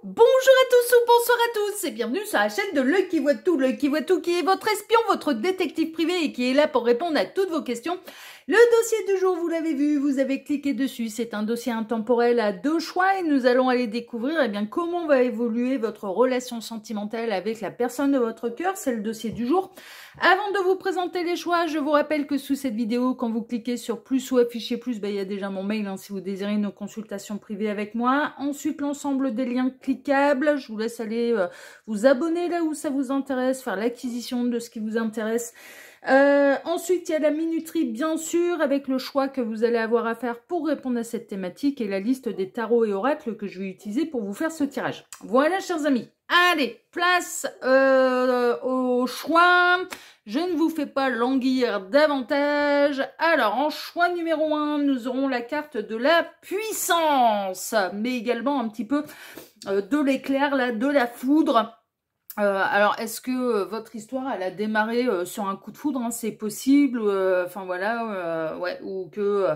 Bonjour à tous ou bonsoir à tous et bienvenue sur la chaîne de L'Œil qui voit tout. L'Œil qui voit tout qui est votre espion, votre détective privé et qui est là pour répondre à toutes vos questions. Le dossier du jour, vous l'avez vu, vous avez cliqué dessus. C'est un dossier intemporel à deux choix et nous allons aller découvrir comment va évoluer votre relation sentimentale avec la personne de votre cœur. C'est le dossier du jour. Avant de vous présenter les choix, je vous rappelle que sous cette vidéo, quand vous cliquez sur plus ou afficher plus, il y a déjà mon mail si vous désirez une consultation privée avec moi. Ensuite, l'ensemble des liens cliquables. Je vous laisse aller vous abonner là où ça vous intéresse, faire l'acquisition de ce qui vous intéresse. Ensuite, il y a la minuterie, bien sûr, avec le choix que vous allez avoir à faire pour répondre à cette thématique et la liste des tarots et oracles que je vais utiliser pour vous faire ce tirage. Voilà, chers amis. Allez, place au choix. Je ne vous fais pas languir davantage. Alors, en choix numéro 1, nous aurons la carte de la puissance, mais également un petit peu de l'éclair, là, de la foudre. Alors, est-ce que votre histoire, elle a démarré sur un coup de foudre, c'est possible, enfin voilà, ouais, ou que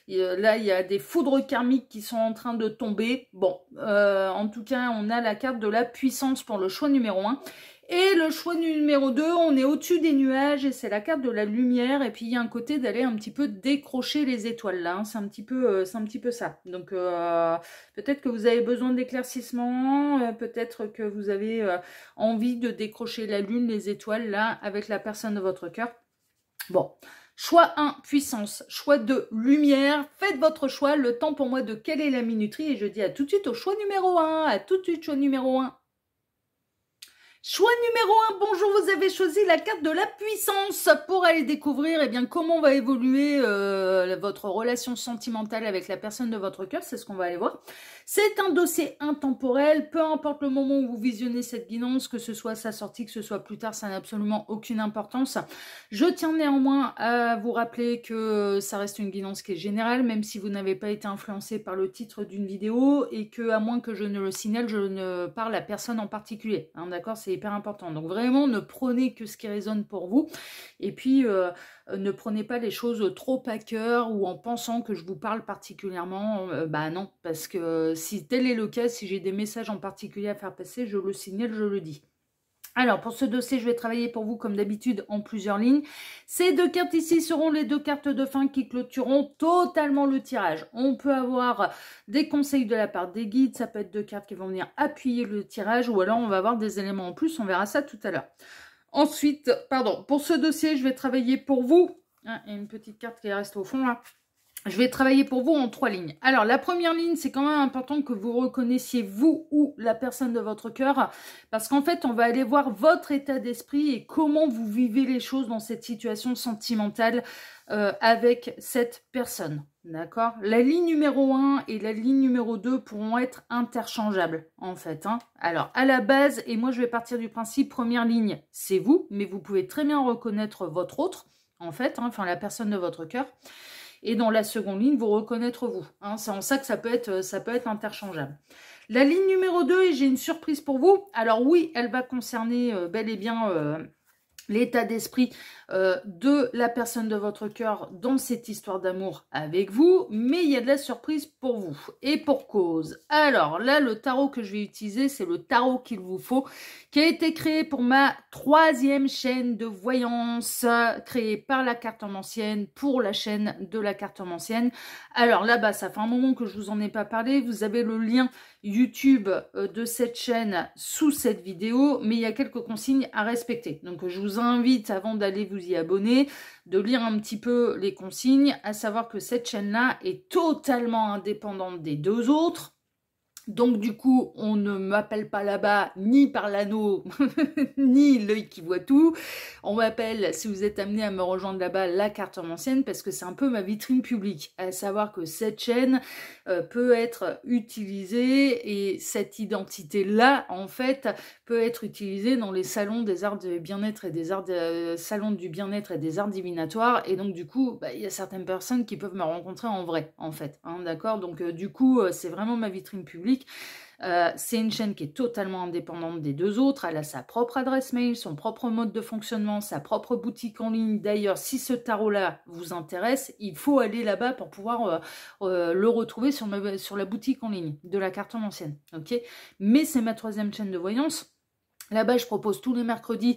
là, il y a des foudres karmiques qui sont en train de tomber. Bon, en tout cas, on a la carte de la puissance pour le choix numéro 1. Et le choix numéro 2, on est au-dessus des nuages et c'est la carte de la lumière. Et puis, il y a un côté d'aller un petit peu décrocher les étoiles là. Hein. C'est un petit peu ça. Donc, peut-être que vous avez besoin d'éclaircissement. Peut-être que vous avez envie de décrocher la lune, les étoiles là, avec la personne de votre cœur. Bon. Choix 1, puissance. Choix 2, lumière. Faites votre choix. Le temps pour moi de quelle est la minuterie. Et je dis à tout de suite au choix numéro 1. À tout de suite, choix numéro 1. Choix numéro 1, bonjour, vous avez choisi la carte de la puissance pour aller découvrir comment va évoluer votre relation sentimentale avec la personne de votre cœur, c'est ce qu'on va aller voir. C'est un dossier intemporel, peu importe le moment où vous visionnez cette guidance, que ce soit sa sortie, que ce soit plus tard, ça n'a absolument aucune importance. Je tiens néanmoins à vous rappeler que ça reste une guidance qui est générale, même si vous n'avez pas été influencé par le titre d'une vidéo et que, à moins que je ne le signale, je ne parle à personne en particulier, hein, d'accord, c'est hyper important. Donc vraiment, ne prenez que ce qui résonne pour vous. Et puis, ne prenez pas les choses trop à cœur ou en pensant que je vous parle particulièrement. Bah non, parce que si tel est le cas, si j'ai des messages en particulier à faire passer, je le signale, je le dis. Alors, pour ce dossier, je vais travailler pour vous, comme d'habitude, en plusieurs lignes. Ces deux cartes ici seront les deux cartes de fin qui clôtureront totalement le tirage. On peut avoir des conseils de la part des guides, ça peut être deux cartes qui vont venir appuyer le tirage, ou alors on va avoir des éléments en plus, on verra ça tout à l'heure. Ensuite, pardon, pour ce dossier, je vais travailler pour vous. Ah, il y a une petite carte qui reste au fond, là. Je vais travailler pour vous en 3 lignes. Alors, la première ligne, c'est quand même important que vous reconnaissiez vous ou la personne de votre cœur. Parce qu'en fait, on va aller voir votre état d'esprit et comment vous vivez les choses dans cette situation sentimentale avec cette personne. D'accord? La ligne numéro 1 et la ligne numéro 2 pourront être interchangeables, en fait. Hein. Alors, à la base, et moi je vais partir du principe, première ligne, c'est vous, mais vous pouvez très bien reconnaître votre autre, en fait, hein, enfin la personne de votre cœur. Et dans la seconde ligne, vous reconnaître vous. Hein, c'est en ça que ça peut être interchangeable. La ligne numéro 2, et j'ai une surprise pour vous. Alors oui, elle va concerner bel et bien l'état d'esprit de la personne de votre cœur dans cette histoire d'amour avec vous, mais il y a de la surprise pour vous, et pour cause. Alors là, le tarot que je vais utiliser, c'est le tarot qu'il vous faut, qui a été créé pour ma 3e chaîne de voyance, créée par la cartomancienne, pour la chaîne de la cartomancienne. Alors là-bas, ça fait un moment que je vous en ai pas parlé, vous avez le lien YouTube de cette chaîne sous cette vidéo, mais il y a quelques consignes à respecter. Donc je vous invite, avant d'aller vous y abonner, de lire un petit peu les consignes, à savoir que cette chaîne-là est totalement indépendante des deux autres. Donc du coup, on ne m'appelle pas là-bas ni par l'anneau, ni l'œil qui voit tout. On m'appelle, si vous êtes amené à me rejoindre là-bas, la cartomancienne, parce que c'est un peu ma vitrine publique. À savoir que cette chaîne peut être utilisée, et cette identité-là, en fait, peut être utilisée dans les salons des arts de bien-être et des arts salons du bien-être et des arts divinatoires. Et donc du coup, il y a certaines personnes qui peuvent me rencontrer en vrai, en fait. Hein, d'accord? Donc du coup, c'est vraiment ma vitrine publique. public. C'est une chaîne qui est totalement indépendante des deux autres. Elle a sa propre adresse mail, son propre mode de fonctionnement, sa propre boutique en ligne. D'ailleurs, si ce tarot-là vous intéresse, il faut aller là-bas pour pouvoir le retrouver sur la boutique en ligne de la cartomancienne. Ok, mais c'est ma 3e chaîne de voyance. Là-bas, je propose tous les mercredis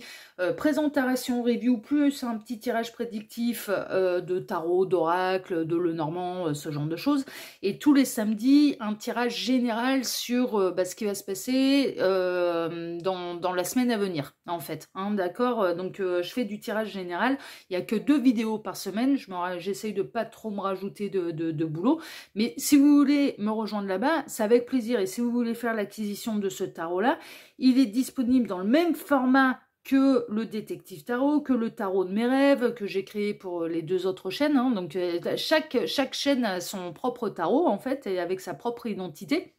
présentation, review, plus un petit tirage prédictif de tarot, d'oracle, de Lenormand, ce genre de choses. Et tous les samedis, un tirage général sur ce qui va se passer dans la semaine à venir, en fait. Hein, d'accord. Donc, je fais du tirage général. Il n'y a que 2 vidéos par semaine. J'essaye de pas trop me rajouter de boulot. Mais si vous voulez me rejoindre là-bas, c'est avec plaisir. Et si vous voulez faire l'acquisition de ce tarot-là, il est disponible dans le même format que le détective tarot, que le tarot de mes rêves, que j'ai créé pour les 2 autres chaînes. Hein. Donc chaque chaîne a son propre tarot, en fait, et avec sa propre identité,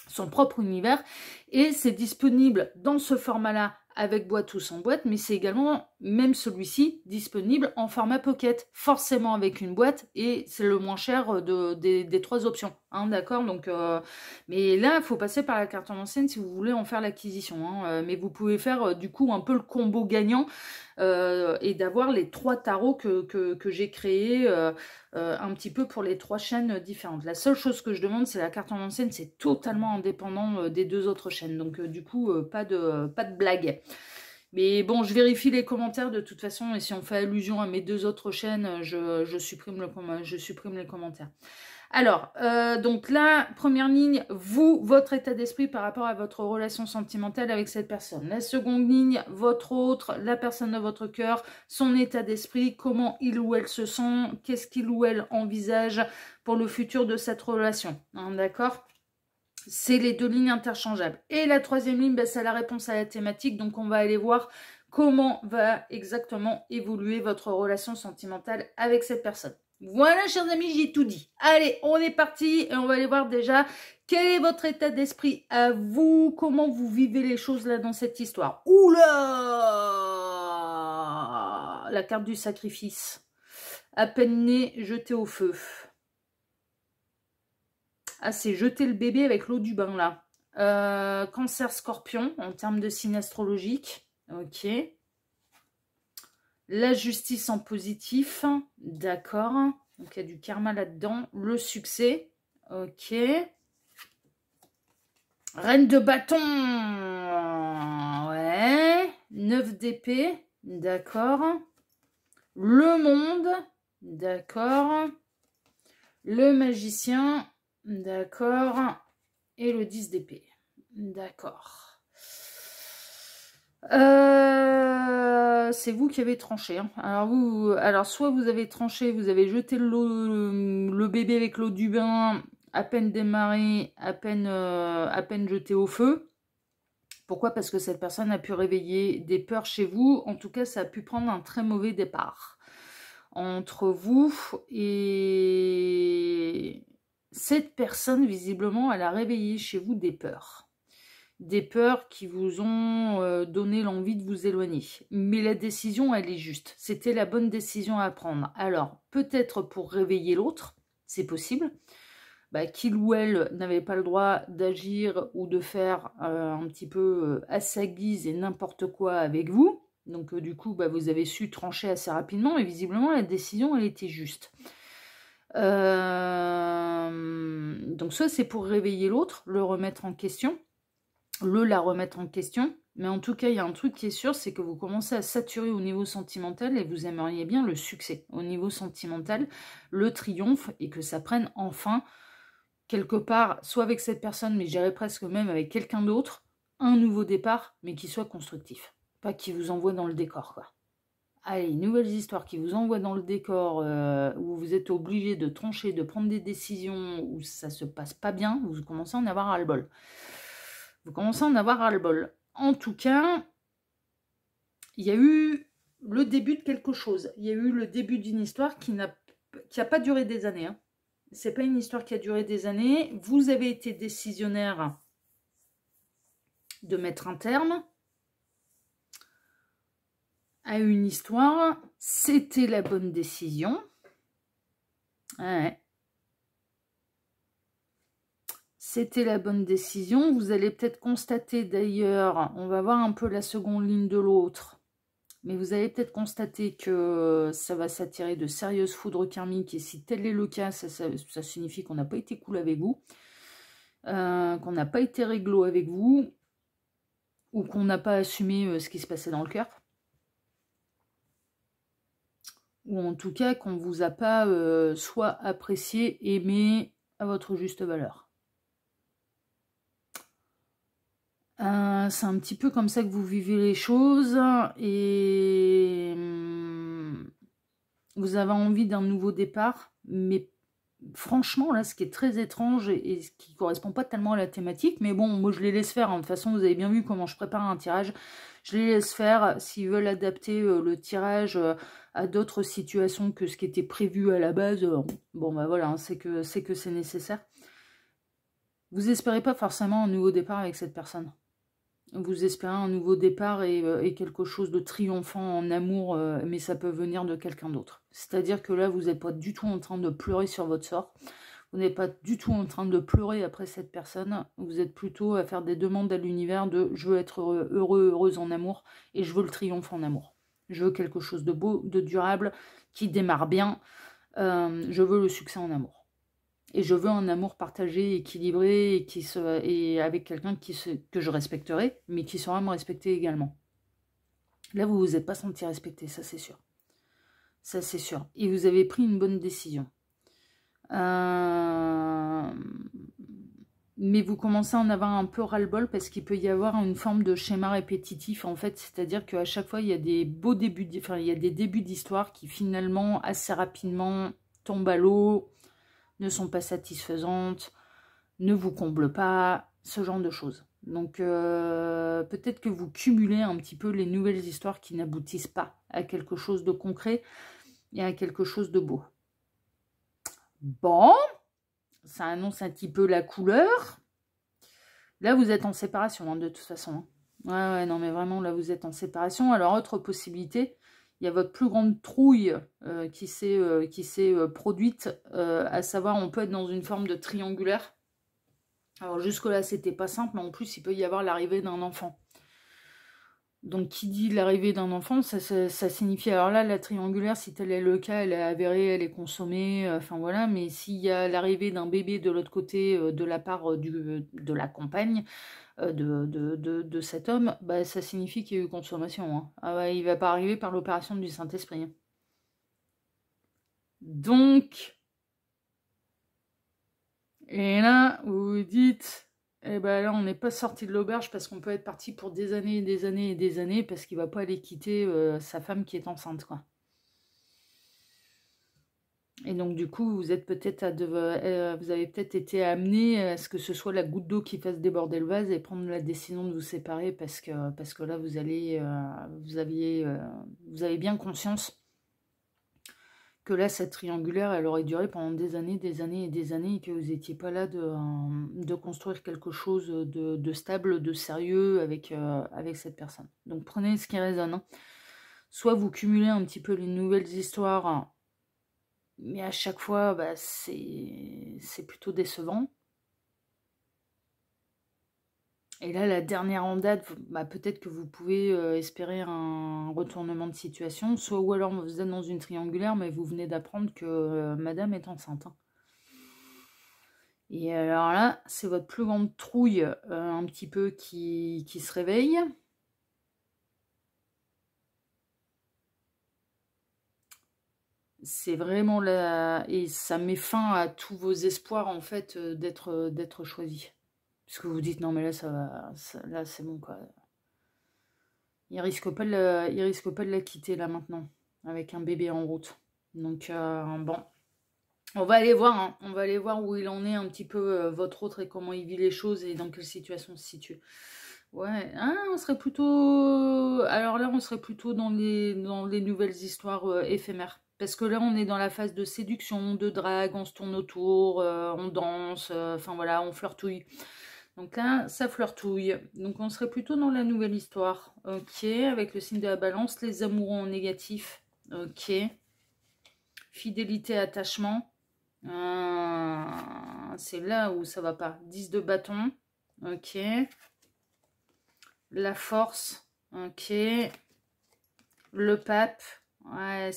son propre univers. Et c'est disponible dans ce format-là, avec boîte ou sans boîte, mais c'est également, même celui-ci, disponible en format pocket, forcément avec une boîte, et c'est le moins cher des 3 options, hein, d'accord. Donc, mais là, il faut passer par la cartomancienne si vous voulez en faire l'acquisition, hein, mais vous pouvez faire du coup un peu le combo gagnant, et d'avoir les 3 tarots que j'ai créés un petit peu pour les 3 chaînes différentes. La seule chose que je demande, c'est la cartomancienne, c'est totalement indépendant des 2 autres chaînes, donc du coup, pas de blague. Mais bon, je vérifie les commentaires de toute façon, et si on fait allusion à mes 2 autres chaînes, je supprime les commentaires. Alors, donc là, première ligne, votre état d'esprit par rapport à votre relation sentimentale avec cette personne. La seconde ligne, votre autre, la personne de votre cœur, son état d'esprit, comment il ou elle se sent, qu'est-ce qu'il ou elle envisage pour le futur de cette relation. Hein, d'accord ? C'est les 2 lignes interchangeables. Et la 3e ligne, c'est la réponse à la thématique. Donc, on va aller voir comment va exactement évoluer votre relation sentimentale avec cette personne. Voilà, chers amis, j'ai tout dit. Allez, on est parti et on va aller voir déjà quel est votre état d'esprit à vous, comment vous vivez les choses là dans cette histoire. Oula! La carte du sacrifice. À peine né, jeté au feu. Ah, c'est jeter le bébé avec l'eau du bain, là. Cancer scorpion, en termes de signe astrologique. Ok. La justice en positif. D'accord. Donc, il y a du karma là-dedans. Le succès. Ok. Reine de bâton. Ouais. 9 d'épée. D'accord. Le monde. D'accord. Le magicien. D'accord. Et le 10 d'épée. D'accord. C'est vous qui avez tranché. Hein. Alors, soit vous avez tranché, vous avez jeté le bébé avec l'eau du bain, à peine démarré, à peine jeté au feu. Pourquoi? Parce que cette personne a pu réveiller des peurs chez vous. En tout cas, ça a pu prendre un très mauvais départ entre vous et... Cette personne, visiblement, elle a réveillé chez vous des peurs. Des peurs qui vous ont donné l'envie de vous éloigner. Mais la décision, elle est juste. C'était la bonne décision à prendre. Alors, peut-être pour réveiller l'autre, c'est possible, qu'il ou elle n'avait pas le droit d'agir ou de faire un petit peu à sa guise et n'importe quoi avec vous. Donc, du coup, vous avez su trancher assez rapidement. Et visiblement, la décision, elle était juste. Donc soit c'est pour réveiller l'autre, la remettre en question, mais en tout cas il y a un truc qui est sûr, c'est que vous commencez à saturer au niveau sentimental et vous aimeriez bien le succès au niveau sentimental, le triomphe, et que ça prenne enfin quelque part, soit avec cette personne, mais je dirais presque même avec quelqu'un d'autre, un nouveau départ, mais qui soit constructif, pas qui vous envoie dans le décor, quoi. Allez, nouvelles histoires qui vous envoient dans le décor, où vous êtes obligé de trancher, de prendre des décisions, où ça se passe pas bien, vous commencez à en avoir ras-le-bol. En tout cas, il y a eu le début de quelque chose. Il y a eu le début d'une histoire qui n'a pas duré des années. Hein. C'est pas une histoire qui a duré des années. Vous avez été décisionnaire de mettre un terme à une histoire, c'était la bonne décision. Ouais. C'était la bonne décision. Vous allez peut-être constater d'ailleurs, on va voir un peu la seconde ligne de l'autre, mais vous allez peut-être constater que ça va s'attirer de sérieuses foudres karmiques, et si tel est le cas, ça signifie qu'on n'a pas été cool avec vous, qu'on n'a pas été réglo avec vous, ou qu'on n'a pas assumé ce qui se passait dans le cœur, ou en tout cas qu'on ne vous a pas soit apprécié, aimé à votre juste valeur. C'est un petit peu comme ça que vous vivez les choses, et vous avez envie d'un nouveau départ, mais franchement, là, ce qui est très étrange et ce qui ne correspond pas tellement à la thématique, mais bon, moi je les laisse faire, hein. De toute façon, vous avez bien vu comment je prépare un tirage, je les laisse faire. S'ils veulent adapter le tirage à d'autres situations que ce qui était prévu à la base, bon bah voilà, hein, c'est que c'est nécessaire. Vous espérez pas forcément un nouveau départ avec cette personne. Vous espérez un nouveau départ et quelque chose de triomphant en amour, mais ça peut venir de quelqu'un d'autre. C'est-à-dire que là, vous n'êtes pas du tout en train de pleurer sur votre sort. Vous n'êtes pas du tout en train de pleurer après cette personne. Vous êtes plutôt à faire des demandes à l'univers de « je veux être heureux, heureuse en amour et je veux le triomphe en amour. Je veux quelque chose de beau, de durable, qui démarre bien. Je veux le succès en amour. Et je veux un amour partagé, équilibré, et avec quelqu'un que je respecterai, mais qui saura me respecter également. » Là, vous ne vous êtes pas senti respecté, ça c'est sûr. Ça c'est sûr. Et vous avez pris une bonne décision. Mais vous commencez à en avoir un peu ras-le-bol parce qu'il peut y avoir une forme de schéma répétitif, en fait. C'est-à-dire qu'à chaque fois, il y a des beaux débuts, enfin, il y a des débuts d'histoire qui finalement, assez rapidement, tombent à l'eau, ne sont pas satisfaisantes, ne vous comblent pas, ce genre de choses. Donc peut-être que vous cumulez un petit peu les nouvelles histoires qui n'aboutissent pas à quelque chose de concret et à quelque chose de beau. Bon, ça annonce un petit peu la couleur. Là, vous êtes en séparation, hein, de toute façon. Hein. Ouais, non, mais vraiment, là, vous êtes en séparation. Alors, autre possibilité, il y a votre plus grande trouille qui s'est produite, à savoir, on peut être dans une forme de triangulaire. Alors, jusque-là, c'était pas simple, mais en plus, il peut y avoir l'arrivée d'un enfant. Donc, qui dit l'arrivée d'un enfant, ça signifie... Alors là, la triangulaire, si tel est le cas, elle est avérée, elle est consommée, enfin voilà. Mais s'il y a l'arrivée d'un bébé de l'autre côté, de la part de la compagne, de cet homme, bah, ça signifie qu'il y a eu consommation. Hein. Ah ouais, il ne va pas arriver par l'opération du Saint-Esprit. Hein. Donc, et là, vous vous dites, eh ben là, on n'est pas sorti de l'auberge parce qu'on peut être parti pour des années et des années et des années parce qu'il ne va pas aller quitter sa femme qui est enceinte, quoi. Et donc, du coup, vous êtes peut-être vous avez peut-être été amené à ce que ce soit la goutte d'eau qui fasse déborder le vase et prendre la décision de vous séparer parce que là, vous avez bien conscience que là, cette triangulaire, elle aurait duré pendant des années et des années et que vous n'étiez pas là de construire quelque chose de stable, de sérieux avec cette personne. Donc, prenez ce qui résonne. Hein. Soit vous cumulez un petit peu les nouvelles histoires, hein, mais à chaque fois, bah, c'est plutôt décevant. Et là, la dernière en date, bah, peut-être que vous pouvez espérer un retournement de situation, soit ou alors vous êtes dans une triangulaire, mais vous venez d'apprendre que madame est enceinte. Hein. Et alors là, c'est votre plus grande trouille un petit peu qui se réveille. C'est vraiment là, et ça met fin à tous vos espoirs en fait d'être choisi. Parce que vous dites non mais là là c'est bon quoi. Il risque pas de la quitter là maintenant avec un bébé en route. Donc bon, on va aller voir, hein. On va aller voir où il en est un petit peu votre autre et comment il vit les choses et dans quelle situation se situe. Ouais, hein, on serait plutôt... Alors là, on serait plutôt dans les nouvelles histoires éphémères. Parce que là, on est dans la phase de séduction, de drague, on se tourne autour, on danse, enfin voilà, on flirtouille. Donc là, ça flirtouille. Donc on serait plutôt dans la nouvelle histoire. Ok, avec le signe de la balance, les amoureux en négatif. Ok. Fidélité, attachement. C'est là où ça va pas. 10 de bâton. Ok. La force. Ok. Le pape. Ouais,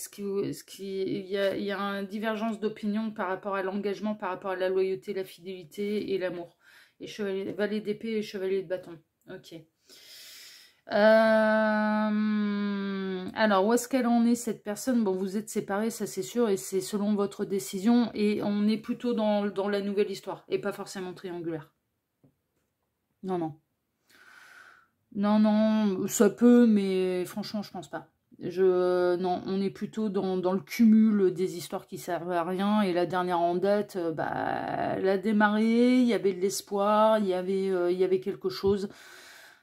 il y a une divergence d'opinion par rapport à l'engagement, par rapport à la loyauté, la fidélité et l'amour. Et chevalier, valet d'épée et chevalier de bâton. Ok. Alors, où est-ce qu'elle en est, cette personne? Bon, vous êtes séparés, ça c'est sûr, et c'est selon votre décision, et on est plutôt dans la nouvelle histoire, et pas forcément triangulaire. Non, non. Non, non, ça peut, mais franchement, je pense pas. Non, on est plutôt dans le cumul des histoires qui servent à rien, et la dernière en date, elle a démarré, il y avait de l'espoir, il y avait quelque chose.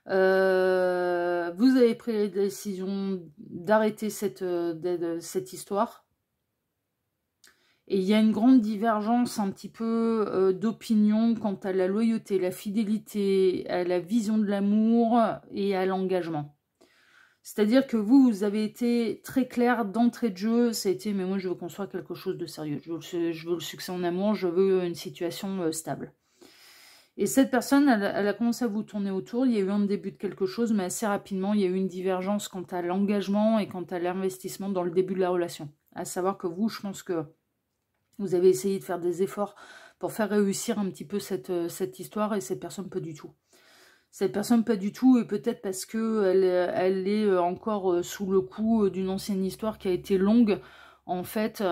Vous avez pris la décision d'arrêter cette histoire. Et il y a une grande divergence un petit peu d'opinion quant à la loyauté, la fidélité, à la vision de l'amour et à l'engagement. C'est-à-dire que vous avez été très clair d'entrée de jeu, ça a été « mais moi je veux construire quelque chose de sérieux, je veux le succès en amour, je veux une situation stable ». Et cette personne, elle a commencé à vous tourner autour. Il y a eu un début de quelque chose, mais assez rapidement, il y a eu une divergence quant à l'engagement et quant à l'investissement dans le début de la relation. À savoir que vous, je pense que vous avez essayé de faire des efforts pour faire réussir un petit peu cette histoire, et cette personne, pas du tout. Cette personne, pas du tout, et peut-être parce qu'elle est encore sous le coup d'une ancienne histoire qui a été longue, en fait,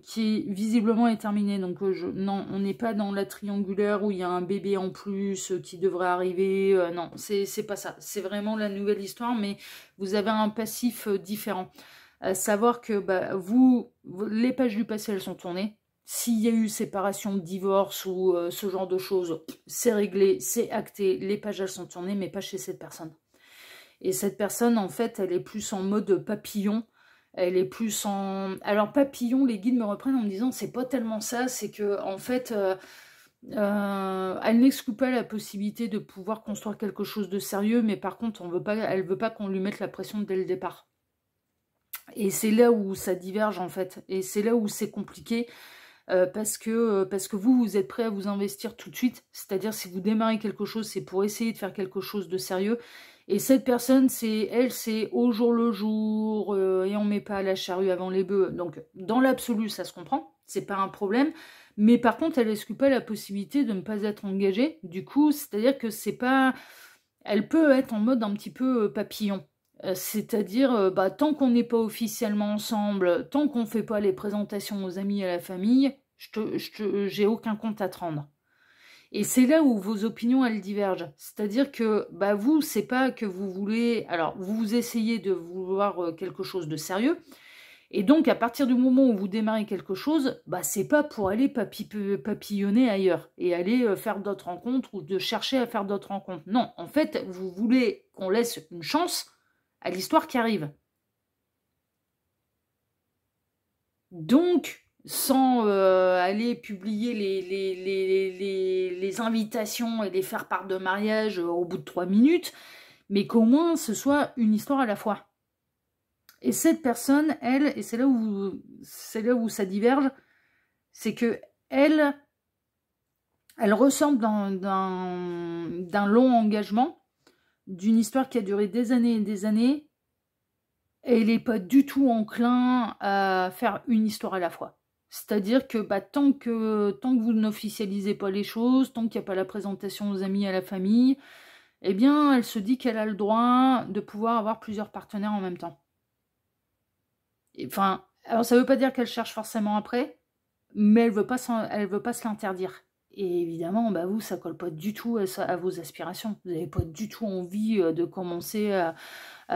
qui visiblement est terminée. Donc non, on n'est pas dans la triangulaire où il y a un bébé en plus qui devrait arriver. Non, c'est pas ça. C'est vraiment la nouvelle histoire, mais vous avez un passif différent. À savoir que les pages du passé, elles sont tournées. S'il y a eu séparation, divorce ou ce genre de choses, c'est réglé, c'est acté, les pages elles sont tournées, mais pas chez cette personne. Et cette personne, en fait, elle est plus en mode papillon. Elle est plus en... Alors papillon, les guides me reprennent en me disant, c'est pas tellement ça, c'est que en fait, elle n'exclut pas la possibilité de pouvoir construire quelque chose de sérieux, mais par contre, elle veut pas qu'on lui mette la pression dès le départ. Et c'est là où ça diverge, en fait. Et c'est là où c'est compliqué. Parce que vous êtes prêt à vous investir tout de suite. C'est-à-dire, si vous démarrez quelque chose, c'est pour essayer de faire quelque chose de sérieux. Et cette personne, c'est au jour le jour, et on met pas la charrue avant les bœufs. Donc, dans l'absolu, ça se comprend, c'est pas un problème. Mais par contre, elle n'exclut pas la possibilité de ne pas être engagée. Du coup, c'est-à-dire que c'est pas... Elle peut être en mode un petit peu papillon. C'est-à-dire, tant qu'on n'est pas officiellement ensemble, tant qu'on ne fait pas les présentations aux amis et à la famille, j'ai aucun compte à te rendre. Et c'est là où vos opinions, elles divergent. C'est-à-dire que vous, c'est pas que vous voulez... Alors, vous essayez de vouloir quelque chose de sérieux. Et donc, à partir du moment où vous démarrez quelque chose, c'est pas pour aller papillonner ailleurs et aller faire d'autres rencontres ou de chercher à faire d'autres rencontres. Non, en fait, vous voulez qu'on laisse une chance à l'histoire qui arrive. Donc, sans aller publier les invitations et les faire part de mariage au bout de 3 minutes, mais qu'au moins ce soit une histoire à la fois. Et cette personne, elle, et c'est là où ça diverge, c'est que elle ressort d'un long engagement, d'une histoire qui a duré des années et des années, et elle n'est pas du tout enclin à faire une histoire à la fois. C'est-à-dire que tant que vous n'officialisez pas les choses, tant qu'il n'y a pas la présentation aux amis et à la famille, eh bien, elle se dit qu'elle a le droit de pouvoir avoir plusieurs partenaires en même temps. Enfin, alors ça ne veut pas dire qu'elle cherche forcément après, mais elle veut pas se l'interdire. Et évidemment, vous, ça colle pas du tout à vos aspirations. Vous n'avez pas du tout envie de commencer à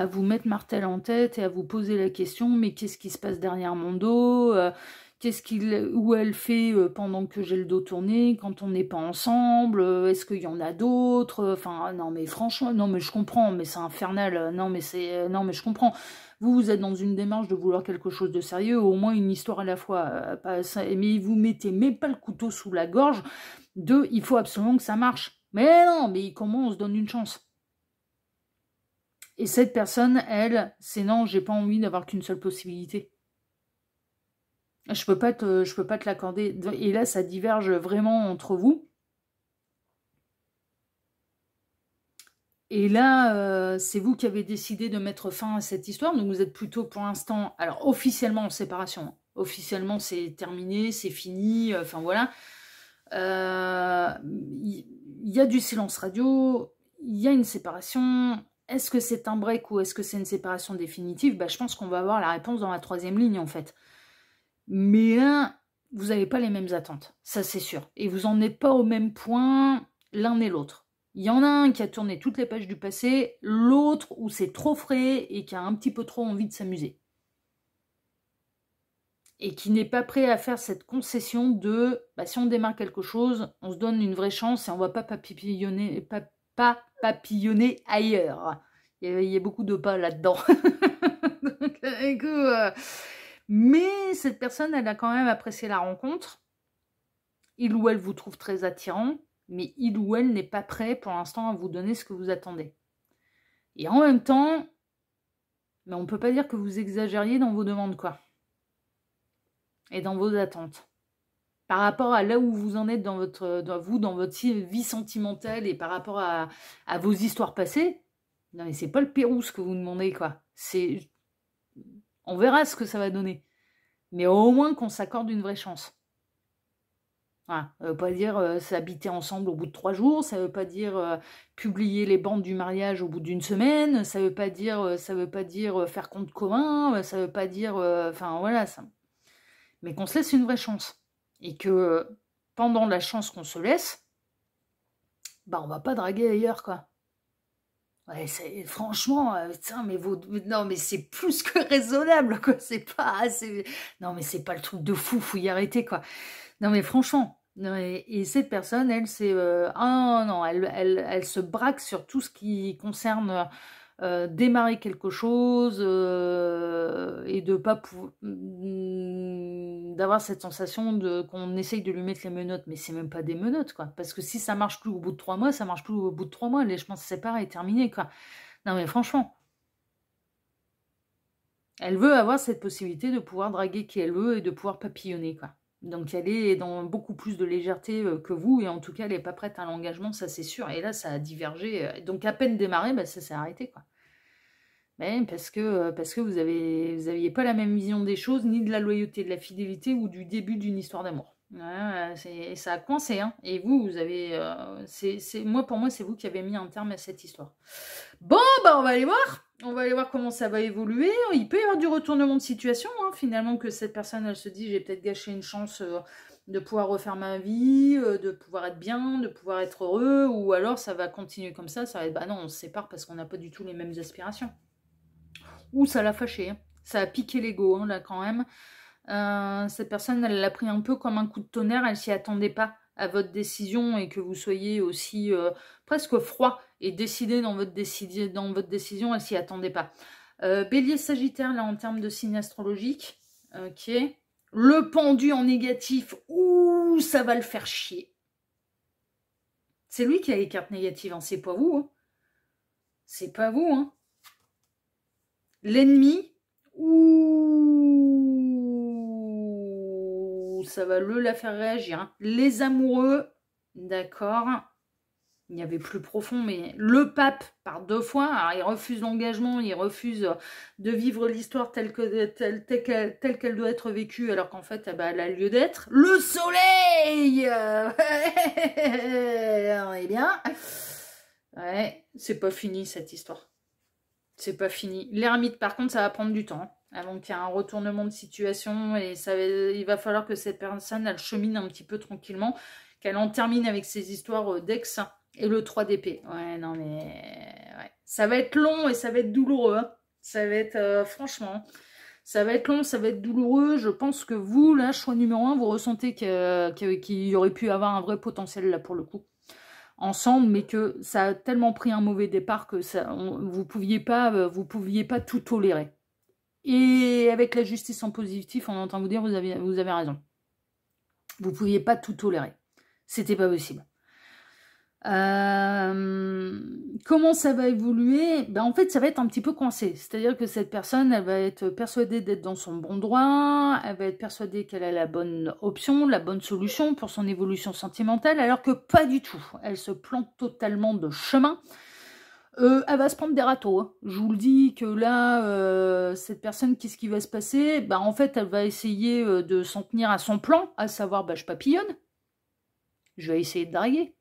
vous mettre martel en tête et à vous poser la question, mais qu'est-ce qui se passe derrière mon dos, où elle fait pendant que j'ai le dos tourné, quand on n'est pas ensemble, est-ce qu'il y en a d'autres, enfin, non mais franchement, non mais je comprends, mais c'est infernal, non mais je comprends. Vous êtes dans une démarche de vouloir quelque chose de sérieux, au moins une histoire à la fois, mais vous mettez même pas le couteau sous la gorge il faut absolument que ça marche. Mais non, mais comment on se donne une chance? Et cette personne, elle, c'est non, j'ai pas envie d'avoir qu'une seule possibilité. Je peux pas te l'accorder. Et là, ça diverge vraiment entre vous. Et là, c'est vous qui avez décidé de mettre fin à cette histoire. Donc, vous êtes plutôt pour l'instant, alors officiellement en séparation. Hein. Officiellement, c'est terminé, c'est fini. Enfin, voilà. Il y a du silence radio. Il y a une séparation. Est-ce que c'est un break ou est-ce que c'est une séparation définitive? Je pense qu'on va avoir la réponse dans la 3e ligne, en fait. Mais là, vous n'avez pas les mêmes attentes. Ça, c'est sûr. Et vous n'en êtes pas au même point l'un et l'autre. Il y en a un qui a tourné toutes les pages du passé, l'autre où c'est trop frais et qui a un petit peu trop envie de s'amuser. Et qui n'est pas prêt à faire cette concession de si on démarre quelque chose, on se donne une vraie chance et on ne va pas papillonner, papillonner ailleurs. Il y a beaucoup de pas là-dedans. Mais cette personne, elle a quand même apprécié la rencontre. Il ou elle vous trouve très attirant, mais il ou elle n'est pas prêt pour l'instant à vous donner ce que vous attendez. Et en même temps, on ne peut pas dire que vous exagériez dans vos demandes, quoi. Et dans vos attentes. Par rapport à là où vous en êtes dans votre vie sentimentale et par rapport à vos histoires passées, non mais c'est pas le Pérou ce que vous demandez, quoi. On verra ce que ça va donner. Mais au moins qu'on s'accorde une vraie chance. Voilà. Ça veut pas dire s'habiter ensemble au bout de 3 jours, ça veut pas dire publier les bandes du mariage au bout d'une semaine, ça veut pas dire faire compte commun, ça veut pas dire enfin voilà ça. Mais qu'on se laisse une vraie chance. Et que pendant la chance qu'on se laisse, on va pas draguer ailleurs, quoi. Ouais, franchement, non, mais c'est plus que raisonnable, quoi. Non, mais c'est pas le truc de fou, faut y arrêter, quoi. Non, mais franchement, et cette personne, elle, c'est... non, elle se braque sur tout ce qui concerne démarrer quelque chose et de pas d'avoir cette sensation qu'on essaye de lui mettre les menottes, mais c'est même pas des menottes, quoi. Parce que si ça marche plus au bout de 3 mois, ça marche plus au bout de 3 mois. Les chemins se séparent et terminé, quoi. Non, mais franchement, elle veut avoir cette possibilité de pouvoir draguer qui elle veut et de pouvoir papillonner, quoi. Donc elle est dans beaucoup plus de légèreté que vous, et en tout cas elle n'est pas prête à l'engagement, ça c'est sûr. Et là ça a divergé, donc à peine démarré, ça s'est arrêté, quoi. Mais parce que vous aviez pas la même vision des choses, ni de la loyauté, de la fidélité ou du début d'une histoire d'amour. Et ça a coincé, hein. Et vous avez, pour moi c'est vous qui avez mis un terme à cette histoire. Bon, on va aller voir. On va aller voir comment ça va évoluer. Il peut y avoir du retournement de situation, hein, finalement, que cette personne, elle se dit, j'ai peut-être gâché une chance de pouvoir refaire ma vie, de pouvoir être bien, de pouvoir être heureux, ou alors ça va continuer comme ça va être, non, on se sépare parce qu'on n'a pas du tout les mêmes aspirations. Ou ça l'a fâché, hein. Ça a piqué l'ego, hein, là, quand même. Cette personne, elle l'a pris un peu comme un coup de tonnerre, elle s'y attendait pas à votre décision et que vous soyez aussi presque froid et décidé dans votre décision, elle s'y attendait pas. Bélier Sagittaire, là, en termes de signe astrologique, ok. Le pendu en négatif, ouh, ça va le faire chier. C'est lui qui a les cartes négatives, hein, c'est pas vous. Hein. C'est pas vous, hein. L'ennemi, ouh, ça va la faire réagir. Hein. Les amoureux, d'accord. Il y avait plus profond, mais le pape, par 2 fois, alors il refuse l'engagement, il refuse de vivre l'histoire telle qu'elle doit être vécue, alors qu'en fait, elle a lieu d'être. Le soleil on est bien. Ouais, c'est pas fini cette histoire. C'est pas fini. L'ermite, par contre, ça va prendre du temps. Avant qu'il y ait un retournement de situation et il va falloir que cette personne, elle chemine un petit peu tranquillement, qu'elle en termine avec ses histoires d'ex et le 3 d'épée. Ouais, non mais... Ouais. Ça va être long et ça va être douloureux. Hein. Ça va être... franchement, ça va être long, ça va être douloureux. Je pense que vous, là, choix numéro 1, vous ressentez qu'il y aurait pu avoir un vrai potentiel, là, pour le coup. Ensemble, mais que ça a tellement pris un mauvais départ que vous pouviez pas tout tolérer. Et avec la justice en positif, on entend vous dire, vous avez raison. Vous pouviez pas tout tolérer. C'était pas possible. Comment ça va évoluer? Ben, en fait, ça va être un petit peu coincé. C'est-à-dire que cette personne, elle va être persuadée d'être dans son bon droit, elle va être persuadée qu'elle a la bonne option, la bonne solution pour son évolution sentimentale, alors que pas du tout. Elle se plante totalement de chemin. Elle va se prendre des râteaux. Hein. Je vous le dis que là, cette personne, qu'est-ce qui va se passer? Ben, en fait, elle va essayer de s'en tenir à son plan, à savoir, ben, je papillonne. Je vais essayer de draguer.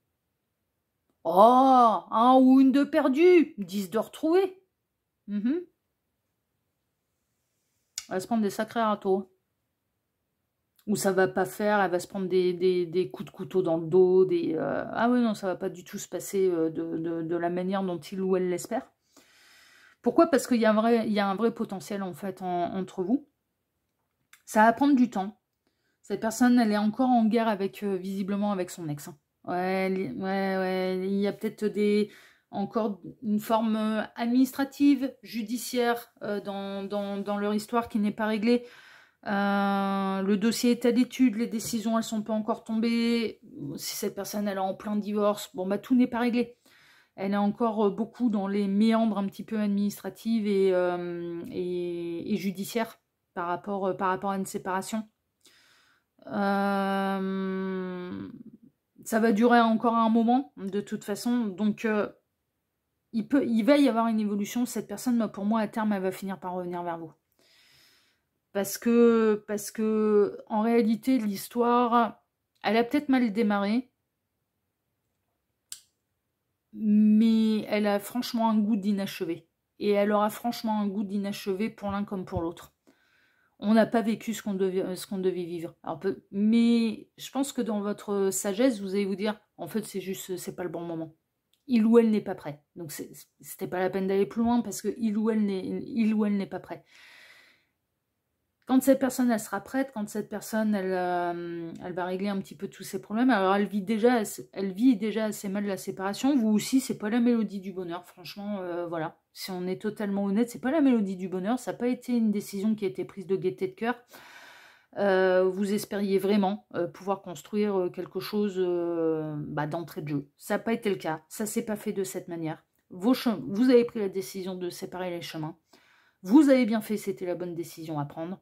Oh, un ou une de perdu, 10 de retrouvé. Elle va se prendre des sacrés râteaux. Ou ça va pas faire, elle va se prendre des coups de couteau dans le dos. Ah oui, non, ça va pas du tout se passer de la manière dont il ou elle l'espère. Pourquoi? Parce qu'il y a un vrai potentiel en fait entre vous. Ça va prendre du temps. Cette personne, elle est encore en guerre avec visiblement avec son ex. Hein. Ouais, il y a peut-être encore une forme administrative, judiciaire dans leur histoire qui n'est pas réglée. Le dossier est à l'étude, les décisions, elles sont pas encore tombées. Si cette personne, elle est en plein divorce, bon, bah, tout n'est pas réglé. Elle est encore beaucoup dans les méandres un petit peu administratifs et judiciaires par rapport à une séparation. Ça va durer encore un moment, de toute façon. Donc, il va y avoir une évolution. Cette personne, pour moi, à terme, elle va finir par revenir vers vous. Parce que en réalité, l'histoire, elle a peut-être mal démarré. Mais elle a franchement un goût d'inachevé. Et elle aura franchement un goût d'inachevé pour l'un comme pour l'autre. On n'a pas vécu ce qu'on devait vivre. Mais je pense que dans votre sagesse, vous allez vous dire, en fait, c'est pas le bon moment. Il ou elle n'est pas prêt. Donc, c'était pas la peine d'aller plus loin parce que il ou elle n'est pas prêt. Quand cette personne, elle sera prête, quand cette personne, elle va régler un petit peu tous ses problèmes, alors elle vit déjà assez mal la séparation. Vous aussi, c'est pas la mélodie du bonheur, franchement, voilà. Si on est totalement honnête, c'est pas la mélodie du bonheur, ça n'a pas été une décision qui a été prise de gaieté de cœur. Vous espériez vraiment pouvoir construire quelque chose d'entrée de jeu. Ça n'a pas été le cas, ça s'est pas fait de cette manière. Vous avez pris la décision de séparer les chemins. Vous avez bien fait, c'était la bonne décision à prendre.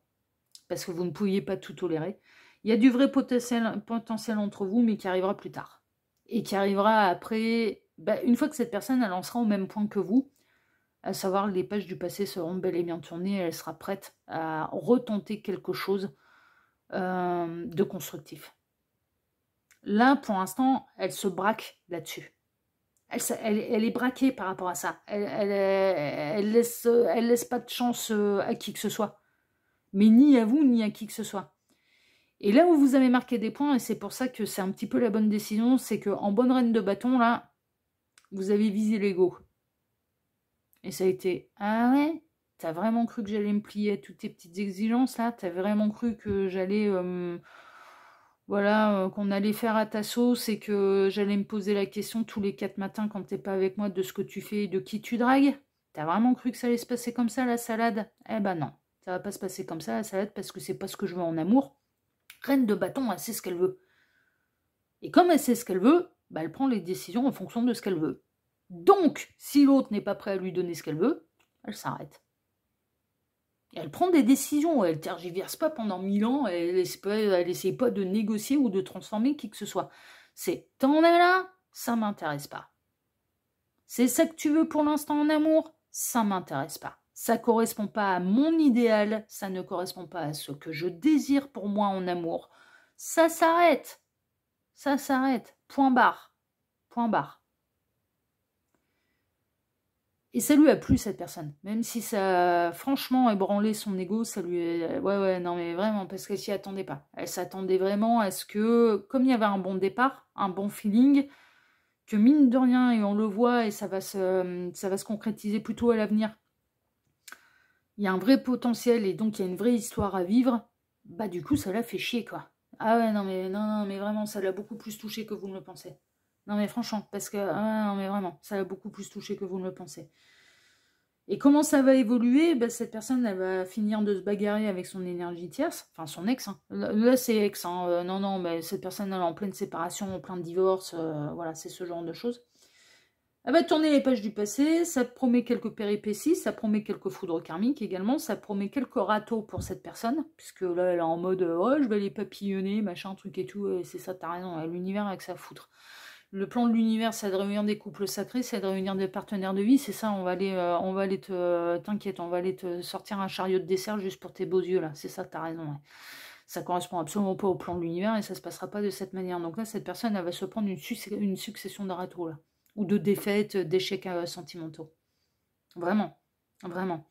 Parce que vous ne pouviez pas tout tolérer. Il y a du vrai potentiel entre vous, mais qui arrivera plus tard. Et qui arrivera après, une fois que cette personne, elle en sera au même point que vous, à savoir les pages du passé seront bel et bien tournées, elle sera prête à retenter quelque chose de constructif. Là, pour l'instant, elle se braque là-dessus. Elle est braquée par rapport à ça. Elle laisse pas de chance à qui que ce soit. Mais ni à vous, ni à qui que ce soit. Et là où vous avez marqué des points, et c'est pour ça que c'est un petit peu la bonne décision, c'est qu'en bonne reine de bâton, là, vous avez visé l'ego. Et ça a été, ah ouais, t'as vraiment cru que j'allais me plier à toutes tes petites exigences, là? T'as vraiment cru que j'allais, qu'on allait faire à ta sauce et que j'allais me poser la question tous les 4 matins quand t'es pas avec moi de ce que tu fais et de qui tu dragues? T'as vraiment cru que ça allait se passer comme ça, la salade? Eh ben non. Ça va pas se passer comme ça, la salade, parce que c'est pas ce que je veux en amour. Reine de bâton, elle sait ce qu'elle veut. Et comme elle sait ce qu'elle veut, elle prend les décisions en fonction de ce qu'elle veut. Donc, si l'autre n'est pas prêt à lui donner ce qu'elle veut, elle s'arrête. Et elle prend des décisions, elle tergiverse pas pendant 1000 ans, elle essaie pas de négocier ou de transformer qui que ce soit. C'est, t'en es là, ça m'intéresse pas. C'est ça que tu veux pour l'instant en amour, ça m'intéresse pas. Ça correspond pas à mon idéal, ça ne correspond pas à ce que je désire pour moi en amour. Ça s'arrête. Ça s'arrête. Point barre. Point barre. Et ça lui a plu, cette personne. Même si ça, franchement, ébranlé son ego, ça lui... Ouais, non mais vraiment, parce qu'elle s'y attendait pas. Elle s'attendait vraiment à ce que, comme il y avait un bon départ, un bon feeling, que mine de rien, et on le voit, et ça va se concrétiser plutôt à l'avenir, il y a un vrai potentiel et donc il y a une vraie histoire à vivre, du coup ça l'a fait chier quoi. Ah ouais non mais vraiment ça l'a beaucoup plus touché que vous ne le pensez. Non mais franchement, parce que non mais vraiment, ça l'a beaucoup plus touché que vous ne le pensez. Et comment ça va évoluer? Cette personne elle va finir de se bagarrer avec son énergie tierce, enfin son ex, hein. Là c'est ex, hein. Non mais cette personne elle est en pleine séparation, en plein divorce, voilà c'est ce genre de choses. Elle va tourner les pages du passé, ça promet quelques péripéties, ça promet quelques foudres karmiques également, ça promet quelques râteaux pour cette personne, puisque là, elle est en mode « oh, je vais les papillonner, machin, truc et tout », et c'est ça, t'as raison, l'univers avec sa foutre. Le plan de l'univers, c'est de réunir des couples sacrés, c'est de réunir des partenaires de vie, c'est ça, on va aller t'inquiète, on va aller te sortir un chariot de dessert juste pour tes beaux yeux, là, c'est ça, t'as raison, ouais. Ça correspond absolument pas au plan de l'univers et ça se passera pas de cette manière. Donc là, cette personne, elle va se prendre une succession de râteaux, là. Ou de défaites, d'échecs sentimentaux. Vraiment. Vraiment.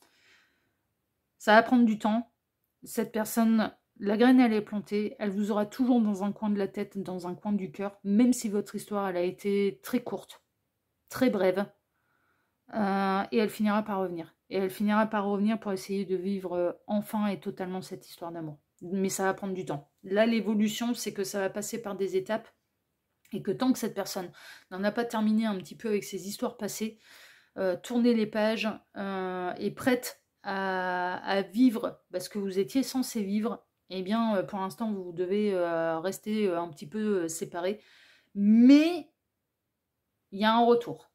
Ça va prendre du temps. Cette personne, la graine, elle est plantée. Elle vous aura toujours dans un coin de la tête, dans un coin du cœur. Même si votre histoire, elle a été très courte, très brève. Et elle finira par revenir. Et elle finira par revenir pour essayer de vivre enfin et totalement cette histoire d'amour. Mais ça va prendre du temps. Là, l'évolution, c'est que ça va passer par des étapes. Et que tant que cette personne n'en a pas terminé un petit peu avec ses histoires passées, tournez les pages, est prête à vivre parce que vous étiez censé vivre, eh bien, pour l'instant, vous devez rester un petit peu séparés. Mais il y a un retour.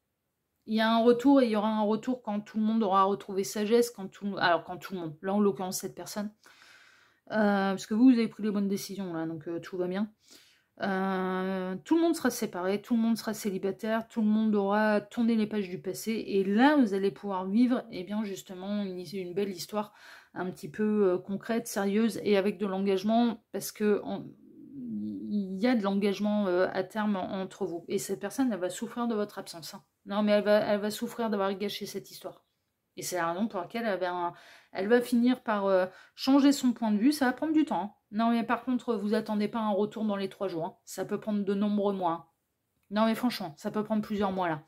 Il y a un retour et il y aura un retour quand tout le monde aura retrouvé sagesse, quand tout le monde, là en l'occurrence cette personne, parce que vous avez pris les bonnes décisions là, donc tout va bien. Tout le monde sera séparé, tout le monde sera célibataire, tout le monde aura tourné les pages du passé et là vous allez pouvoir vivre et bien justement une belle histoire un petit peu concrète, sérieuse et avec de l'engagement parce que il y a de l'engagement à terme entre vous et cette personne elle va souffrir de votre absence, hein. Non mais elle va souffrir d'avoir gâché cette histoire et c'est la raison pour laquelle elle va finir par changer son point de vue. Ça va prendre du temps, hein. Non, mais par contre, vous attendez pas un retour dans les 3 jours, hein. Ça peut prendre de nombreux mois, hein. Non, mais franchement, ça peut prendre plusieurs mois, là.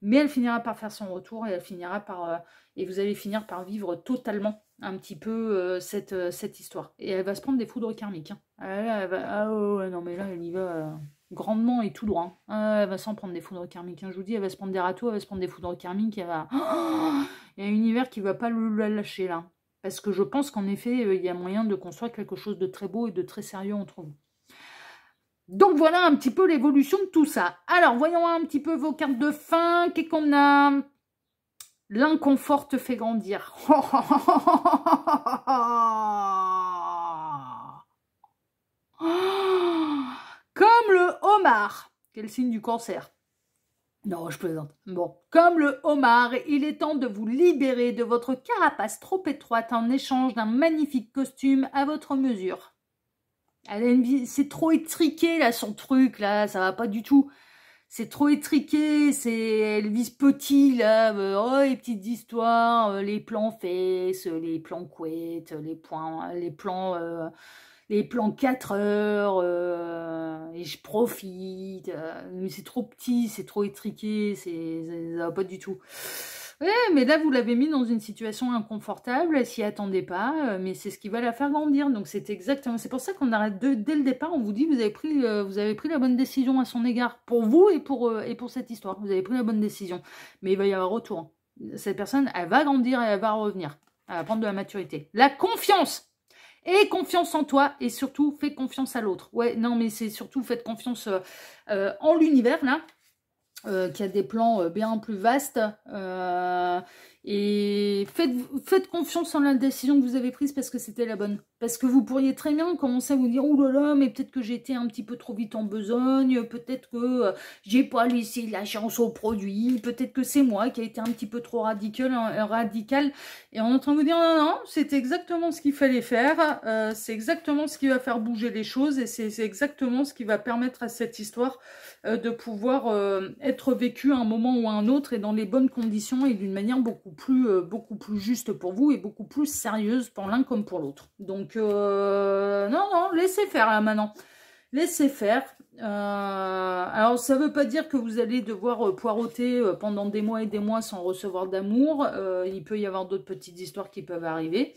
Mais elle finira par faire son retour et elle finira par... et vous allez finir par vivre totalement un petit peu cette histoire. Et elle va se prendre des foudres karmiques, hein. Ah ouais, non, mais là, elle y va grandement et tout droit, hein. Ah, elle va s'en prendre des foudres karmiques, hein. Je vous dis, elle va se prendre des râteaux, elle va se prendre des foudres karmiques, elle va... Oh, il y a un univers qui va pas la lâcher, là. Parce que je pense qu'en effet, il y a moyen de construire quelque chose de très beau et de très sérieux entre vous. Donc voilà un petit peu l'évolution de tout ça. Alors, voyons un petit peu vos cartes de fin. Qu'est-ce qu'on a? L'inconfort te fait grandir. Comme le homard. Quel signe du cancer? Non, je plaisante. Bon, comme le homard, il est temps de vous libérer de votre carapace trop étroite en échange d'un magnifique costume à votre mesure. C'est trop étriqué, là, son truc, là, ça va pas du tout. C'est trop étriqué, elle vise petit, là, oh, les petites histoires, les plans fesses, les plans couettes, les plans 4 heures, et je profite, mais c'est trop petit, c'est trop étriqué, ça va pas du tout. Ouais, mais là, vous l'avez mis dans une situation inconfortable, elle s'y attendait pas, mais c'est ce qui va la faire grandir, donc c'est exactement, c'est pour ça qu'on arrête dès le départ, on vous dit, vous avez pris la bonne décision à son égard, pour vous et pour cette histoire, vous avez pris la bonne décision, mais il va y avoir retour. Cette personne, elle va grandir et elle va revenir, elle va prendre de la maturité. La confiance! Et confiance en toi, et surtout, fais confiance à l'autre. Ouais, non, mais c'est surtout, faites confiance en l'univers, là, qui a des plans bien plus vastes. Et faites confiance en la décision que vous avez prise parce que c'était la bonne. Parce que vous pourriez très bien commencer à vous dire « Oh là là, mais peut-être que j'ai été un petit peu trop vite en besogne, peut-être que j'ai pas laissé la chance au produit, peut-être que c'est moi qui ai été un petit peu trop radical. » Et on est en train de vous dire « Non, non, c'est exactement ce qu'il fallait faire, c'est exactement ce qui va faire bouger les choses et c'est exactement ce qui va permettre à cette histoire de pouvoir être vécue à un moment ou à un autre et dans les bonnes conditions et d'une manière beaucoup plus juste pour vous et beaucoup plus sérieuse pour l'un comme pour l'autre. » Donc, non, laissez faire là maintenant. Laissez faire. Alors, ça ne veut pas dire que vous allez devoir poireauter pendant des mois et des mois sans recevoir d'amour. Il peut y avoir d'autres petites histoires qui peuvent arriver.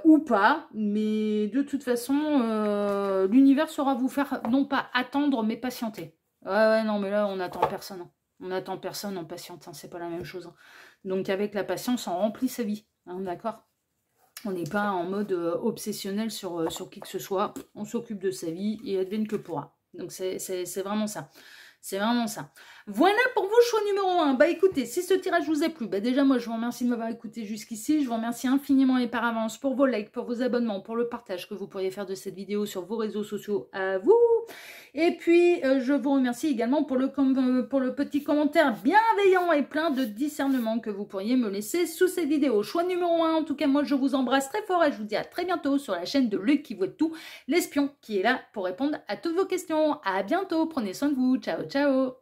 Ou pas. Mais de toute façon, l'univers saura vous faire, non pas attendre, mais patienter. Ouais, non, mais là, on n'attend personne. Hein. On n'attend personne, on patiente. Hein, c'est pas la même chose. Hein. Donc, avec la patience, on remplit sa vie. Hein, d'accord ? On n'est pas en mode obsessionnel sur qui que ce soit. On s'occupe de sa vie et advienne que pourra. Donc, c'est vraiment ça. C'est vraiment ça. Voilà pour vous, choix numéro 1. Bah écoutez, si ce tirage vous a plu, bah déjà moi je vous remercie de m'avoir écouté jusqu'ici. Je vous remercie infiniment et par avance pour vos likes, pour vos abonnements, pour le partage que vous pourriez faire de cette vidéo sur vos réseaux sociaux à vous. Et puis je vous remercie également pour le petit commentaire bienveillant et plein de discernement que vous pourriez me laisser sous cette vidéo. Choix numéro 1, en tout cas moi je vous embrasse très fort et je vous dis à très bientôt sur la chaîne de Luc qui voit tout, l'espion qui est là pour répondre à toutes vos questions. À bientôt, prenez soin de vous, ciao ciao.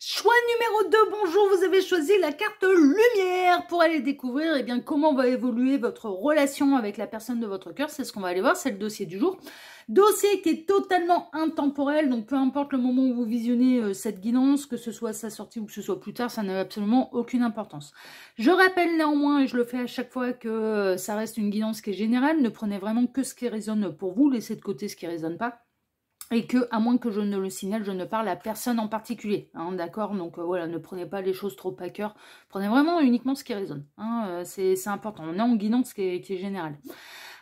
Choix numéro 2, bonjour, vous avez choisi la carte lumière pour aller découvrir eh bien, comment va évoluer votre relation avec la personne de votre cœur. C'est ce qu'on va aller voir, c'est le dossier du jour. Dossier qui est totalement intemporel, donc peu importe le moment où vous visionnez cette guidance, que ce soit à sa sortie ou que ce soit plus tard, ça n'a absolument aucune importance. Je rappelle néanmoins, et je le fais à chaque fois, que ça reste une guidance qui est générale. Ne prenez vraiment que ce qui résonne pour vous, laissez de côté ce qui ne résonne pas. Et que, à moins que je ne le signale, je ne parle à personne en particulier, hein, d'accord? Donc voilà, ne prenez pas les choses trop à cœur, prenez vraiment uniquement ce qui résonne, hein, c'est important, on est en guidance qui est générale.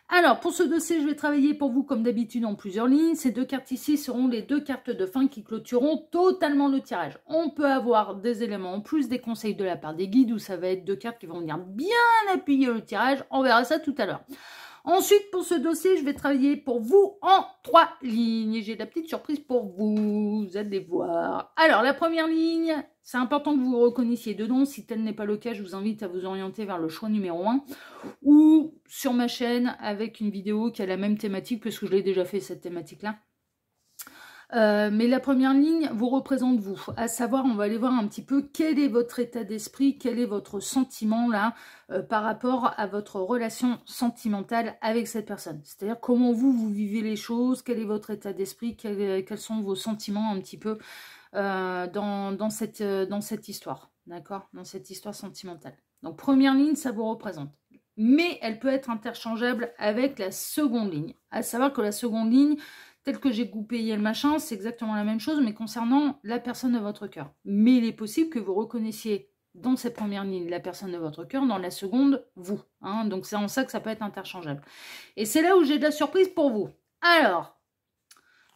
Alors, pour ce dossier, je vais travailler pour vous comme d'habitude en plusieurs lignes. Ces deux cartes ici seront les deux cartes de fin qui clôtureront totalement le tirage. On peut avoir des éléments en plus, des conseils de la part des guides, où ça va être deux cartes qui vont venir bien appuyer le tirage, on verra ça tout à l'heure. Ensuite, pour ce dossier, je vais travailler pour vous en 3 lignes. Et j'ai la petite surprise pour vous. Vous allez voir. Alors, la première ligne, c'est important que vous vous reconnaissiez dedans. Si tel n'est pas le cas, je vous invite à vous orienter vers le choix numéro 1 ou sur ma chaîne avec une vidéo qui a la même thématique, parce que je l'ai déjà fait cette thématique-là. Mais la première ligne vous représente vous, à savoir, on va aller voir un petit peu quel est votre état d'esprit, quel est votre sentiment là par rapport à votre relation sentimentale avec cette personne. C'est-à-dire comment vous vivez les choses, quel est votre état d'esprit, quels sont vos sentiments un petit peu dans cette histoire, d'accord, dans cette histoire sentimentale. Donc première ligne, ça vous représente. Mais elle peut être interchangeable avec la seconde ligne, à savoir que la seconde ligne, tel que j'ai goupillé le machin, c'est exactement la même chose, mais concernant la personne de votre cœur. Mais il est possible que vous reconnaissiez dans cette première ligne la personne de votre cœur, dans la seconde, vous. Hein, donc c'est en ça que ça peut être interchangeable. Et c'est là où j'ai de la surprise pour vous. Alors,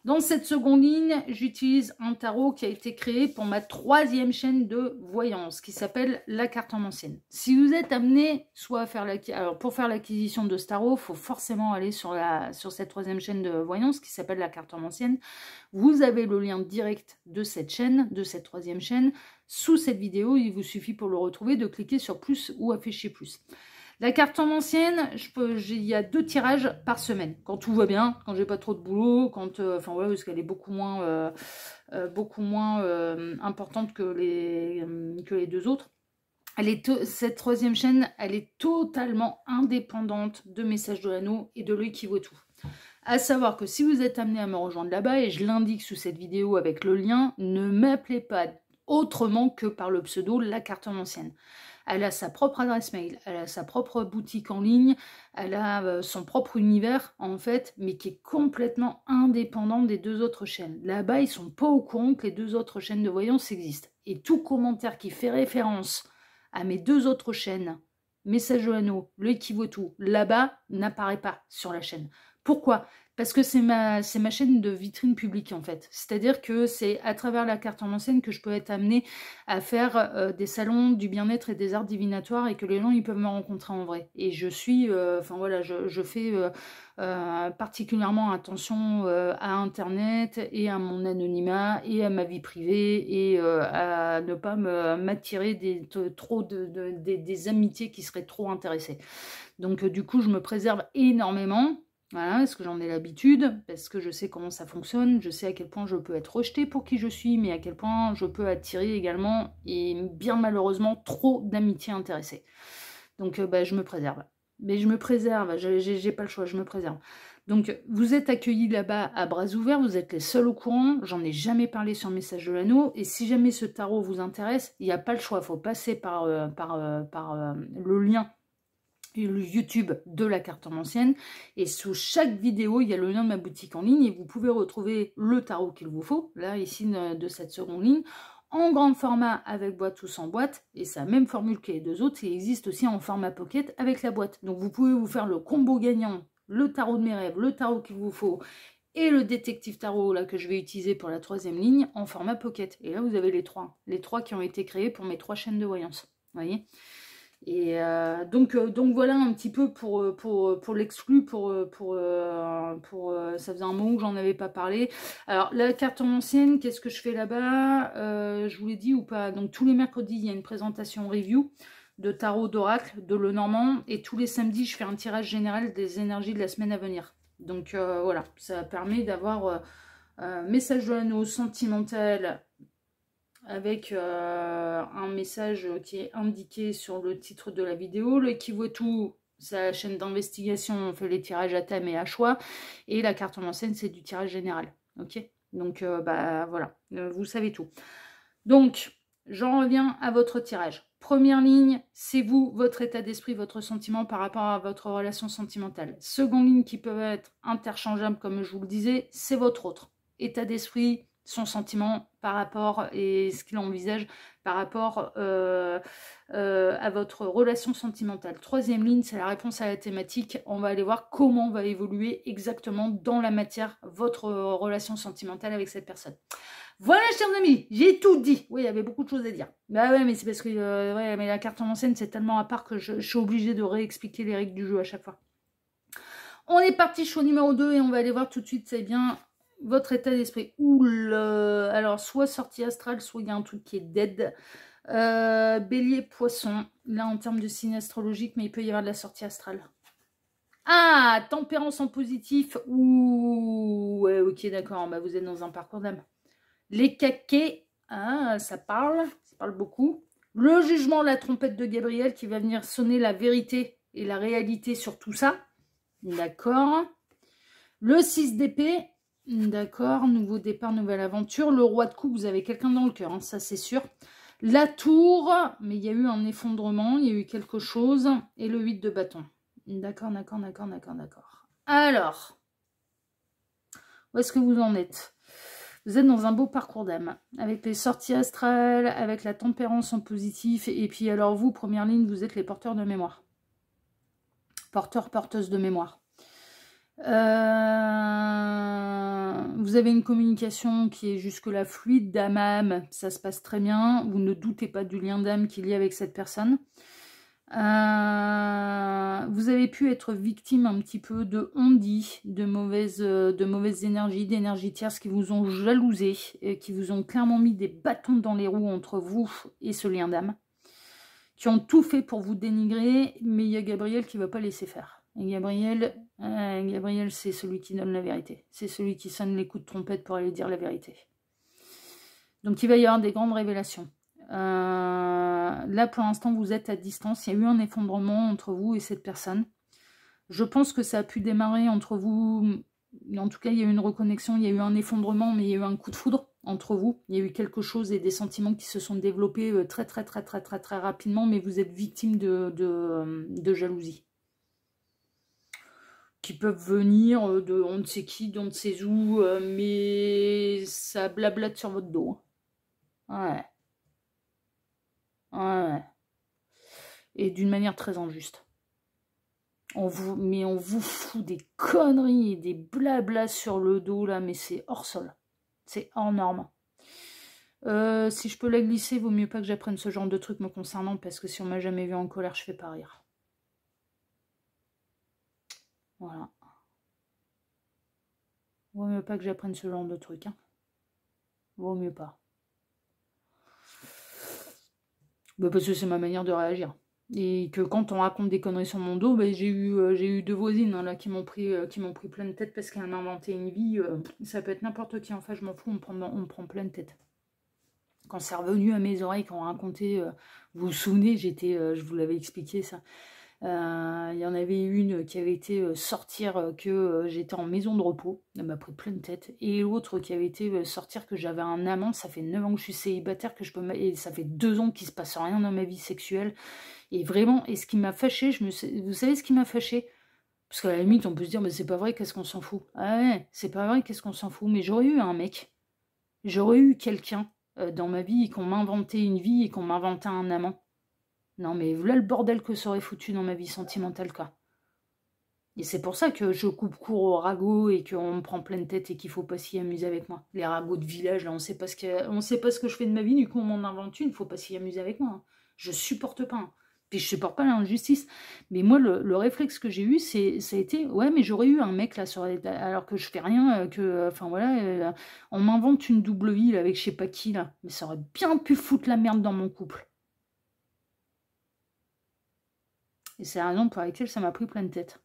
dans cette seconde ligne, j'utilise un tarot qui a été créé pour ma 3e chaîne de voyance, qui s'appelle la cartomancienne. Si vous êtes amené soit à faire alors pour faire l'acquisition de ce tarot, il faut forcément aller sur cette 3e chaîne de voyance qui s'appelle la cartomancienne. Vous avez le lien direct de cette chaîne, de cette 3e chaîne, sous cette vidéo. Il vous suffit pour le retrouver de cliquer sur plus ou afficher plus. La cartomancienne, il y a 2 tirages par semaine. Quand tout va bien, quand j'ai pas trop de boulot, quand, enfin ouais, parce qu'elle est beaucoup moins importante que les 2 autres. Cette 3e chaîne, elle est totalement indépendante de Messages de l'Anneau et de L'Œil qui voit tout. À savoir que si vous êtes amené à me rejoindre là-bas, et je l'indique sous cette vidéo avec le lien, ne m'appelez pas autrement que par le pseudo La Cartomancienne. Elle a sa propre adresse mail, elle a sa propre boutique en ligne, elle a son propre univers en fait, mais qui est complètement indépendant des 2 autres chaînes. Là-bas, ils sont pas au courant que les 2 autres chaînes de voyance existent. Et tout commentaire qui fait référence à mes 2 autres chaînes, Messages de l'Anneau, L'Œil qui voit tout, là-bas, n'apparaît pas sur la chaîne. Pourquoi ? Parce que c'est ma chaîne de vitrine publique en fait. C'est-à-dire que c'est à travers la cartomancienne que je peux être amenée à faire des salons du bien-être et des arts divinatoires et que les gens ils peuvent me rencontrer en vrai. Et je suis, enfin voilà, je fais particulièrement attention à Internet et à mon anonymat et à ma vie privée et à ne pas m'attirer des amitiés qui seraient trop intéressées. Donc du coup, je me préserve énormément. Voilà, parce que j'en ai l'habitude, parce que je sais comment ça fonctionne, je sais à quel point je peux être rejetée pour qui je suis, mais à quel point je peux attirer également, et bien malheureusement, trop d'amitiés intéressées. Donc je me préserve. Mais je me préserve, j'ai pas le choix, je me préserve. Donc vous êtes accueillis là-bas à bras ouverts, vous êtes les seuls au courant, j'en ai jamais parlé sur Messages de l'Anneau, et si jamais ce tarot vous intéresse, il n'y a pas le choix, il faut passer par le lien le YouTube de la cartomancienne et sous chaque vidéo il y a le lien de ma boutique en ligne et vous pouvez retrouver le tarot qu'il vous faut, là ici de cette seconde ligne, en grand format avec boîte ou sans boîte, et c'est la même formule que les 2 autres, il existe aussi en format pocket avec la boîte. Donc vous pouvez vous faire le combo gagnant, le tarot de mes rêves, le tarot qu'il vous faut et le détective tarot là que je vais utiliser pour la 3e ligne en format pocket. Et là, vous avez les trois qui ont été créés pour mes 3 chaînes de voyance. Vous voyez? Et donc voilà un petit peu pour l'exclu, ça faisait un moment que j'en avais pas parlé. Alors la carte ancienne, qu'est-ce que je fais là-bas? Je vous l'ai dit ou pas? Donc tous les mercredis, il y a une présentation review de tarot d'oracle de Lenormand, et tous les samedis, je fais un tirage général des énergies de la semaine à venir. Donc voilà, ça permet d'avoir un message de l'anneau sentimental, avec un message qui est indiqué sur le titre de la vidéo. Le qui voit tout, c'est la chaîne d'investigation, on fait les tirages à thème et à choix, et la carte en scène, c'est du tirage général. Ok, donc bah voilà, vous savez tout. Donc j'en reviens à votre tirage. Première ligne, c'est vous, votre état d'esprit, votre sentiment par rapport à votre relation sentimentale. Seconde ligne, qui peut être interchangeable comme je vous le disais, c'est votre autre état d'esprit, son sentiment par rapport, et ce qu'il envisage par rapport à votre relation sentimentale. Troisième ligne, c'est la réponse à la thématique. On va aller voir comment va évoluer exactement dans la matière votre relation sentimentale avec cette personne. Voilà, chers amis, j'ai tout dit. Oui, il y avait beaucoup de choses à dire. Bah ouais, mais c'est parce que ouais, mais la carte en scène, c'est tellement à part que je suis obligée de réexpliquer les règles du jeu à chaque fois. On est parti, choix numéro 2, et on va aller voir tout de suite, c'est bien votre état d'esprit. Alors, soit sortie astrale, soit il y a un truc qui est dead. Bélier, poisson. Là, en termes de signe astrologique, mais il peut y avoir de la sortie astrale. Ah, tempérance en positif. Ouh, ouais, ok, d'accord. Bah, vous êtes dans un parcours d'âme. Les caquets, ah, ça parle beaucoup. Le jugement, la trompette de Gabriel qui va venir sonner la vérité et la réalité sur tout ça. D'accord. Le 6 d'épée, d'accord. Nouveau départ, nouvelle aventure. Le roi de coupe, vous avez quelqu'un dans le cœur, hein, ça c'est sûr. La tour, mais il y a eu un effondrement, il y a eu quelque chose. Et le 8 de bâton. D'accord. Alors, où est-ce que vous en êtes? Vous êtes dans un beau parcours d'âme, avec les sorties astrales, avec la tempérance en positif, et puis alors vous, première ligne, vous êtes les porteurs de mémoire. Porteurs-porteuses de mémoire. Vous avez une communication qui est jusque-là fluide, d'âme à âme, ça se passe très bien, vous ne doutez pas du lien d'âme qu'il y a avec cette personne. Vous avez pu être victime un petit peu de on-dit, de mauvaises énergies, d'énergies tierces qui vous ont jalousé, et qui vous ont clairement mis des bâtons dans les roues entre vous et ce lien d'âme, qui ont tout fait pour vous dénigrer, mais il y a Gabriel qui ne va pas laisser faire. Et Gabriel, c'est celui qui donne la vérité. C'est celui qui sonne les coups de trompette pour aller dire la vérité. Donc il va y avoir des grandes révélations. Là, pour l'instant, vous êtes à distance. Il y a eu un effondrement entre vous et cette personne. Je pense que ça a pu démarrer entre vous. En tout cas, il y a eu une reconnexion. Il y a eu un effondrement, mais il y a eu un coup de foudre entre vous. Il y a eu quelque chose et des sentiments qui se sont développés très rapidement, mais vous êtes victime de jalousie. Qui peuvent venir de on ne sait qui, d'on ne sait où, mais ça blablate sur votre dos. Ouais. Ouais. Et d'une manière très injuste. Mais on vous fout des conneries et des blablas sur le dos, là, mais c'est hors sol. C'est hors norme. Si je peux la glisser, vaut mieux pas que j'apprenne ce genre de truc me concernant, parce que si on m'a jamais vu en colère, je fais pas rire. Voilà. Vaut mieux pas que j'apprenne ce genre de truc, hein. Vaut mieux pas. Bah parce que c'est ma manière de réagir. Et que quand on raconte des conneries sur mon dos, bah, j'ai eu 2 voisines hein, là, qui m'ont pris plein de tête parce qu'elles m'ont inventé une vie. Ça peut être n'importe qui, en fait, je m'en fous, on me prend plein de tête. Quand c'est revenu à mes oreilles, quand on racontait, vous vous souvenez, je vous l'avais expliqué ça. Il y en avait une qui avait été sortir que j'étais en maison de repos, elle m'a pris plein de tête, et l'autre qui avait été sortir que j'avais un amant, ça fait 9 ans que je suis célibataire, et ça fait 2 ans qu'il se passe rien dans ma vie sexuelle, et vraiment, et ce qui m'a fâché, vous savez ce qui m'a fâché? Parce qu'à la limite, on peut se dire, mais c'est pas vrai, qu'est-ce qu'on s'en fout? Ah ouais, c'est pas vrai, qu'est-ce qu'on s'en fout? Mais j'aurais eu un mec, j'aurais eu quelqu'un dans ma vie, qu'on m'inventait une vie, et qu'on m'inventait un amant. Non, mais voilà le bordel que ça aurait foutu dans ma vie sentimentale, quoi. Et c'est pour ça que je coupe court aux ragots et qu'on me prend pleine tête et qu'il faut pas s'y amuser avec moi. Les ragots de village, là, on sait pas ce que je fais de ma vie, du coup on m'en invente une, faut pas s'y amuser avec moi. Hein. Je supporte pas. Hein. Puis je supporte pas l'injustice. Mais moi, le réflexe que j'ai eu, ça a été, ouais, mais j'aurais eu un mec là, alors que je fais rien, enfin voilà, on m'invente une double vie là, avec je sais pas qui là. Mais ça aurait bien pu foutre la merde dans mon couple. Et c'est la raison pour laquelle ça m'a pris plein de tête.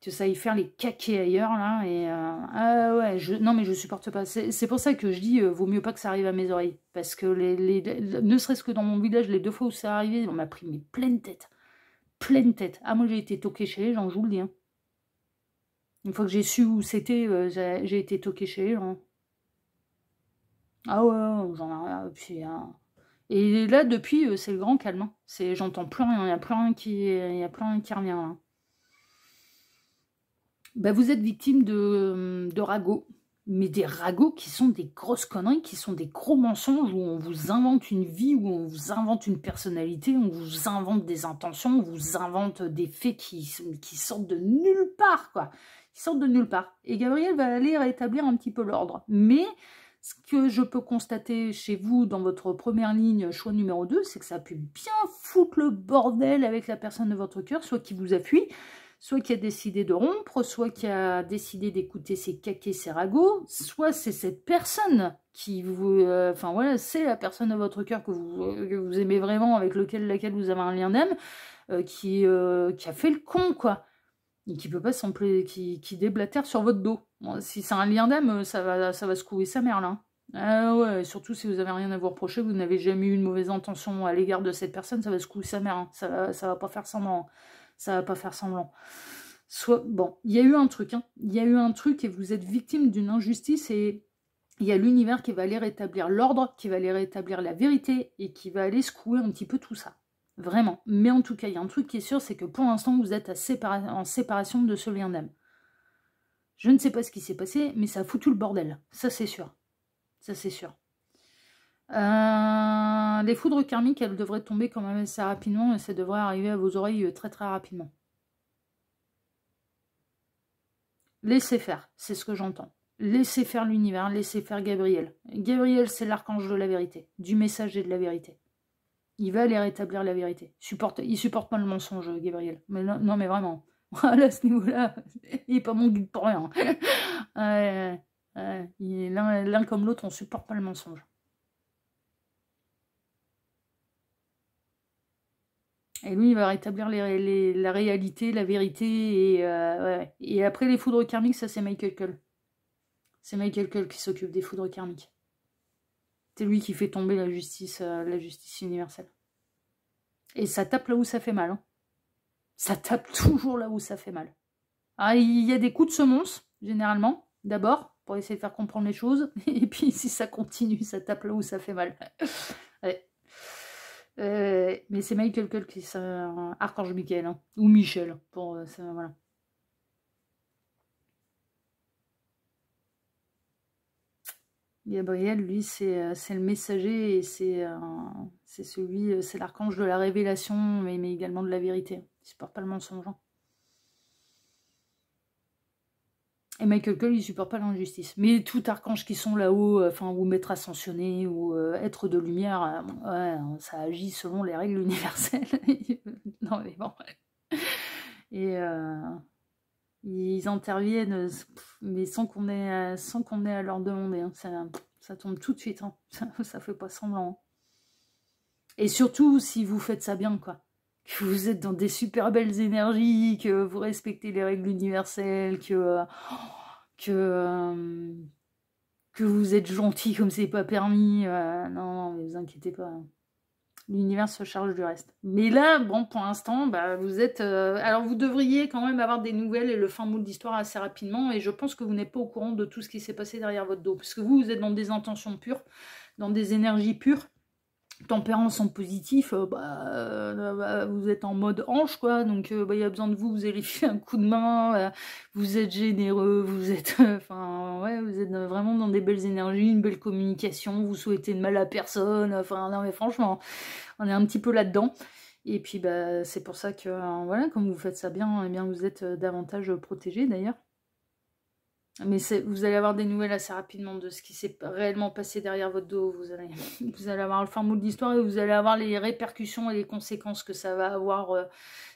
Que ça aille faire les caquets ailleurs, là, et... ah ouais, non, mais je supporte pas. C'est pour ça que je dis, vaut mieux pas que ça arrive à mes oreilles. Parce que, ne serait-ce que dans mon village, les 2 fois où ça arrivé, on m'a pris mais pleine tête. Pleine tête. Ah, moi, j'ai été toquée chez les gens, je vous le dis. Hein. Une fois que j'ai su où c'était, j'ai été toquée chez les gens. Ah ouais, j'en ai rien. Puis, et là, depuis, c'est le grand calme. Hein. J'entends plus rien, il n'y a plus rien qui revient, là. Bah, vous êtes victime de ragots. Mais des ragots qui sont des grosses conneries, qui sont des gros mensonges, où on vous invente une vie, où on vous invente une personnalité, on vous invente des intentions, on vous invente des faits qui sortent de nulle part, quoi. Qui sortent de nulle part. Et Gabriel va aller rétablir un petit peu l'ordre. Mais ce que je peux constater chez vous, dans votre première ligne, choix numéro 2, c'est que ça a pu bien foutre le bordel avec la personne de votre cœur, soit qui vous a fui, soit qui a décidé de rompre, soit qui a décidé d'écouter ses caquets, ses ragots, soit c'est cette personne qui vous... Enfin voilà, c'est la personne de votre cœur que vous aimez vraiment, avec laquelle vous avez un lien d'âme, qui a fait le con, quoi. Et qui peut pas qui déblatère sur votre dos. Bon, si c'est un lien d'âme, ça va se couver sa mère, là. Ah ouais, surtout si vous avez rien à vous reprocher, vous n'avez jamais eu une mauvaise intention à l'égard de cette personne, ça va se couver sa mère. Hein. Ça va pas faire semblant. Ça va pas faire semblant. Bon, il y a eu un truc, hein. Il y a eu un truc et vous êtes victime d'une injustice et il y a l'univers qui va aller rétablir l'ordre, qui va aller rétablir la vérité et qui va aller secouer un petit peu tout ça. Vraiment. Mais en tout cas, il y a un truc qui est sûr, c'est que pour l'instant, vous êtes en séparation de ce lien d'âme. Je ne sais pas ce qui s'est passé, mais ça a foutu le bordel. Ça, c'est sûr. Ça, c'est sûr. Les foudres karmiques, elles devraient tomber quand même assez rapidement et ça devrait arriver à vos oreilles très très rapidement. Laissez faire, c'est ce que j'entends. Laissez faire l'univers, laissez faire Gabriel. Gabriel, c'est l'archange de la vérité, du message et de la vérité. Il va aller rétablir la vérité. Il supporte pas le mensonge, Gabriel. Mais non, mais vraiment. Voilà, à ce niveau-là, il n'est pas mon guide pour rien. L'un comme l'autre, on supporte pas le mensonge. Et lui, il va rétablir la réalité, la vérité. Et après, les foudres karmiques, ça, c'est Michael Cull. C'est Michael Cull qui s'occupe des foudres karmiques. C'est lui qui fait tomber la justice universelle. Et ça tape là où ça fait mal. Hein. Ça tape toujours là où ça fait mal. Alors, il y a des coups de semonce, généralement, d'abord, pour essayer de faire comprendre les choses. Et puis, si ça continue, ça tape là où ça fait mal. Ouais. Mais c'est Michael Cull qui c'est Archange Michael, hein, ou Michel, pour voilà. Gabriel, lui, c'est le messager et c'est l'archange de la révélation, mais également de la vérité. Il supporte pas le mensonge. Hein. Et Michael Cull, il supporte pas l'injustice. Mais tout archange qui sont là-haut, ou maître ascensionné, ou être de lumière, ça agit selon les règles universelles. Non, mais bon. Et ils interviennent, mais sans qu'on ait à leur demander. Hein. Ça tombe tout de suite. Hein. Ça fait pas semblant. Hein. Et surtout, si vous faites ça bien, quoi. Que vous êtes dans des super belles énergies, que vous respectez les règles universelles, que vous êtes gentil comme c'est pas permis. Non, mais vous inquiétez pas. L'univers se charge du reste. Mais là, bon, pour l'instant, vous êtes... alors, vous devriez quand même avoir des nouvelles et le fin mot de l'histoire assez rapidement. Et je pense que vous n'êtes pas au courant de tout ce qui s'est passé derrière votre dos. Parce que vous êtes dans des intentions pures, dans des énergies pures. Tempérance en positif, vous êtes en mode hanche, quoi, donc il y a besoin de vous, vous allez filer un coup de main, vous êtes généreux, vous êtes vous êtes vraiment dans des belles énergies, une belle communication, vous souhaitez de mal à personne, non mais franchement, on est un petit peu là-dedans. Et puis, bah, c'est pour ça que, voilà, comme vous faites ça bien, eh bien vous êtes davantage protégé d'ailleurs. Mais vous allez avoir des nouvelles assez rapidement de ce qui s'est réellement passé derrière votre dos. Vous allez avoir le fin mot de l'histoire et vous allez avoir les répercussions et les conséquences que ça va avoir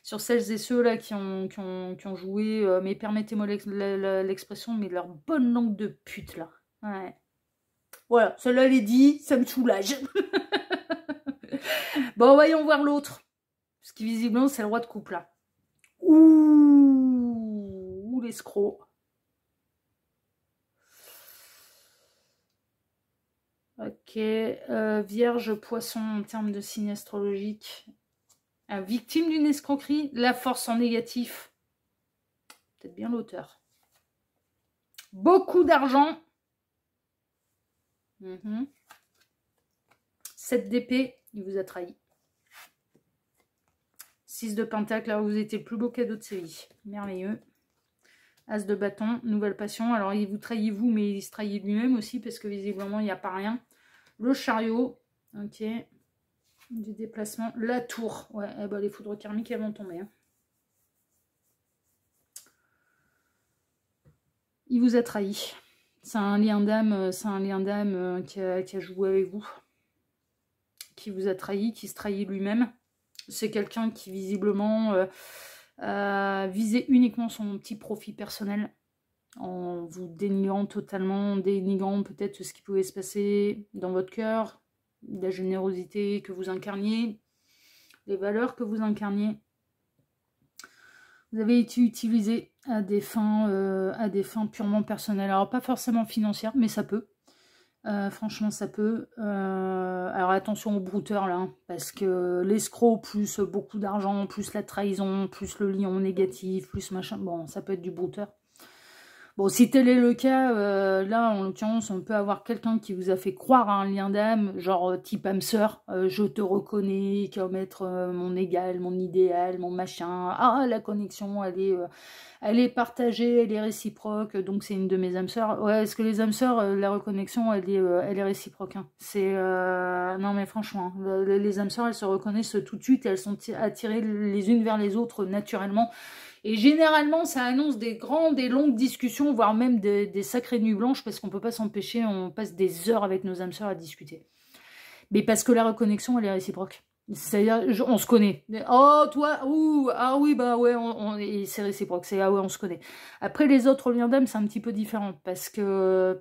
sur celles et ceux-là qui ont joué, mais permettez-moi l'expression, mais leur bonne langue de pute, là. Ouais. Voilà, celle-là, elle est dit, ça me soulage. Bon, voyons voir l'autre. Parce que visiblement, c'est le roi de coupe, là. Ouh, l'escroc. Ok, Vierge, Poisson en termes de signe astrologique. Victime d'une escroquerie, la force en négatif. Peut-être bien l'auteur. Beaucoup d'argent. 7 d'épée, il vous a trahi. 6 de pentacle, là vous étiez le plus beau cadeau de sa vie. Merveilleux. As de bâton, nouvelle passion. Alors il vous trahit vous, mais il se trahit lui-même aussi, parce que visiblement il n'y a pas rien. Le chariot, ok. Du déplacement. La tour, ouais, eh ben, les foudres karmiques elles vont tomber. Hein. Il vous a trahi. C'est un lien d'âme qui a joué avec vous. Qui vous a trahi, qui se trahit lui-même. C'est quelqu'un qui visiblement visait uniquement son petit profit personnel. En vous dénigrant totalement, dénigrant peut-être ce qui pouvait se passer dans votre cœur, la générosité que vous incarniez, les valeurs que vous incarniez. Vous avez été utilisé à des fins purement personnelles. Alors pas forcément financières, mais ça peut. Franchement, ça peut. Alors attention aux brouteurs là, hein, parce que l'escroc plus beaucoup d'argent, plus la trahison, plus le lion négatif, plus machin, bon, ça peut être du brouteur. Bon, si tel est le cas, là, en l'occurrence, on peut avoir quelqu'un qui vous a fait croire à un lien d'âme, genre type âme sœur, je te reconnais comme être mon égal, mon idéal, mon machin. Ah, la connexion, elle est partagée, elle est réciproque, donc c'est une de mes âmes sœurs. Ouais, est-ce que les âmes sœurs, la reconnexion, elle est réciproque. Hein. C'est non, mais franchement, les âmes sœurs, elles se reconnaissent tout de suite, et elles sont attirées les unes vers les autres naturellement. Et généralement, ça annonce des grandes et longues discussions, voire même des sacrées nuits blanches, parce qu'on ne peut pas s'empêcher, on passe des heures avec nos âmes sœurs à discuter. Mais parce que la reconnexion, elle est réciproque. C'est-à-dire, on se connaît. Oh, toi, ouh, ah oui, bah ouais, c'est réciproque. C'est, ah ouais, on se connaît. Après, les autres liens d'âme, c'est un petit peu différent. Parce que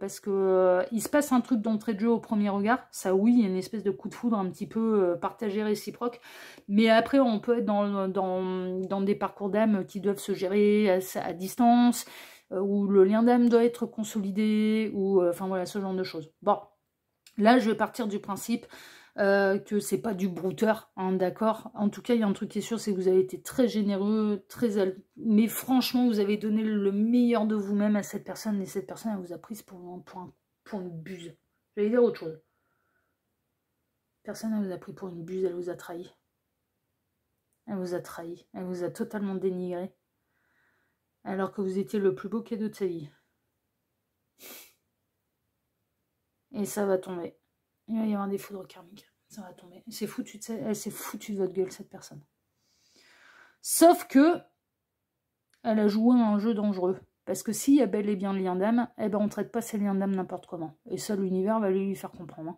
il se passe un truc d'entrée de jeu au premier regard. Ça, oui, il y a une espèce de coup de foudre un petit peu partagé, réciproque. Mais après, on peut être dans des parcours d'âme qui doivent se gérer à distance, où le lien d'âme doit être consolidé, ou, enfin voilà, ce genre de choses. Bon, là, je vais partir du principe que c'est pas du brouteur, hein, d'accord. En tout cas, il y a un truc qui est sûr, c'est que vous avez été très généreux, mais franchement, vous avez donné le meilleur de vous-même à cette personne, et cette personne, elle vous a prise pour une buse. J'allais dire autre chose. Personne, elle vous a pris pour une buse, elle vous a trahi. Elle vous a trahi, elle vous a totalement dénigré, alors que vous étiez le plus beau cadeau de sa vie. Et ça va tomber. Il va y avoir des foudres karmiques. Ça va tomber. Elle s'est foutue de votre gueule, cette personne. Sauf que elle a joué un jeu dangereux. Parce que s'il y a bel et bien le lien d'âme, eh ben on ne traite pas ces liens d'âme n'importe comment. Et ça, l'univers va lui faire comprendre. Hein.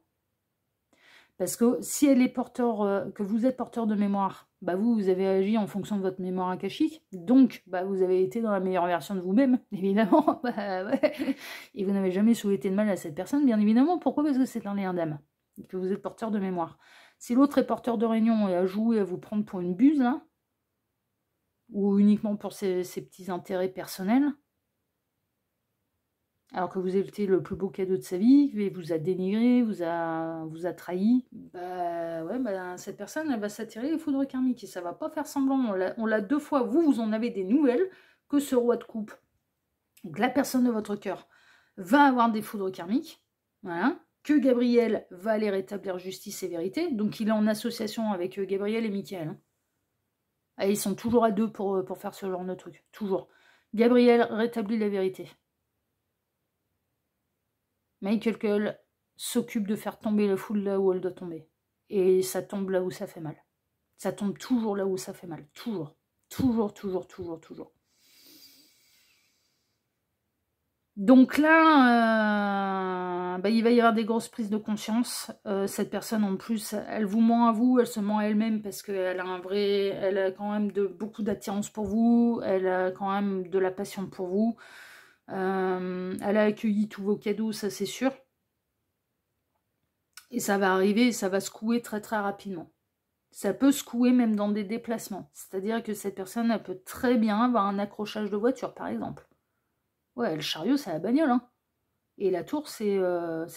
Parce que si elle est que vous êtes porteur de mémoire, bah vous avez agi en fonction de votre mémoire akashique. Donc, bah vous avez été dans la meilleure version de vous-même, évidemment. Bah, ouais. Et vous n'avez jamais souhaité de mal à cette personne, bien évidemment. Pourquoi? Parce que c'est un lien d'âme. Que vous êtes porteur de mémoire. Si l'autre est porteur de réunion et a joué à vous prendre pour une buse, hein, ou uniquement pour ses petits intérêts personnels, alors que vous avez été le plus beau cadeau de sa vie, et vous a dénigré, vous a trahi, bah ouais, bah, cette personne, elle va s'attirer les foudres karmiques, et ça va pas faire semblant. On l'a 2 fois, vous en avez des nouvelles, que ce roi de coupe, donc la personne de votre cœur, va avoir des foudres karmiques, voilà, que Gabriel va aller rétablir justice et vérité, donc il est en association avec Gabriel et Michael. Hein. Et ils sont toujours à 2 pour faire ce genre de truc, toujours. Gabriel rétablit la vérité. Michael s'occupe de faire tomber la foule là où elle doit tomber. Et ça tombe là où ça fait mal. Ça tombe toujours là où ça fait mal. Toujours. Toujours, toujours, toujours, toujours. Donc là, il va y avoir des grosses prises de conscience. Cette personne, en plus, elle vous ment à vous, elle se ment à elle-même parce qu'elle a elle a quand même beaucoup d'attirance pour vous, elle a quand même de la passion pour vous. Elle a accueilli tous vos cadeaux, ça c'est sûr. Et ça va arriver, ça va secouer très très rapidement. Ça peut secouer même dans des déplacements. C'est-à-dire que cette personne, elle peut très bien avoir un accrochage de voiture, par exemple. Ouais, le chariot, c'est la bagnole, hein. Et la tour, c'est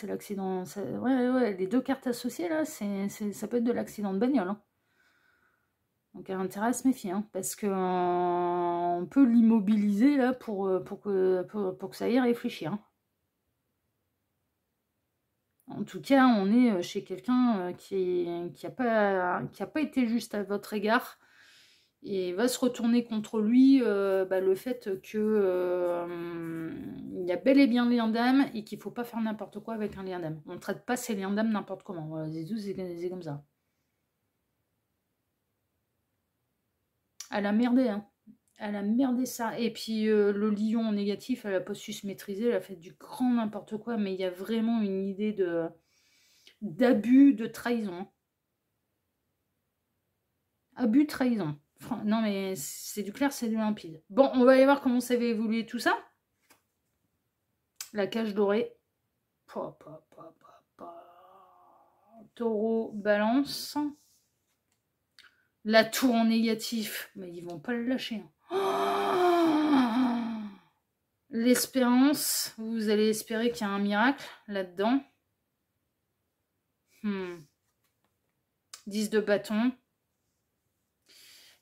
l'accident. Ouais, les deux cartes associées, là, ça peut être de l'accident de bagnole, hein. Donc, elle a intérêt à se méfier, hein, parce que on peut l'immobiliser, là, pour que ça y réfléchir, hein. En tout cas, on est chez quelqu'un qui a pas été juste à votre égard et va se retourner contre lui le fait que il y a bel et bien lien d'âme et qu'il ne faut pas faire n'importe quoi avec un lien d'âme. On ne traite pas ces liens d'âme n'importe comment. Voilà, c'est comme ça. Elle a merdé, hein. Elle a merdé ça. Et puis le lion en négatif, elle n'a pas su se maîtriser, elle a fait du grand n'importe quoi, mais il y a vraiment une idée d'abus, de trahison. Abus, trahison. Non mais c'est du clair, c'est du limpide. Bon, on va aller voir comment ça va évoluer tout ça. La cage dorée. Taureau, balance. La tour en négatif. Mais ils vont pas le lâcher, hein. L'espérance. Vous allez espérer qu'il y a un miracle là-dedans. 10 de bâton.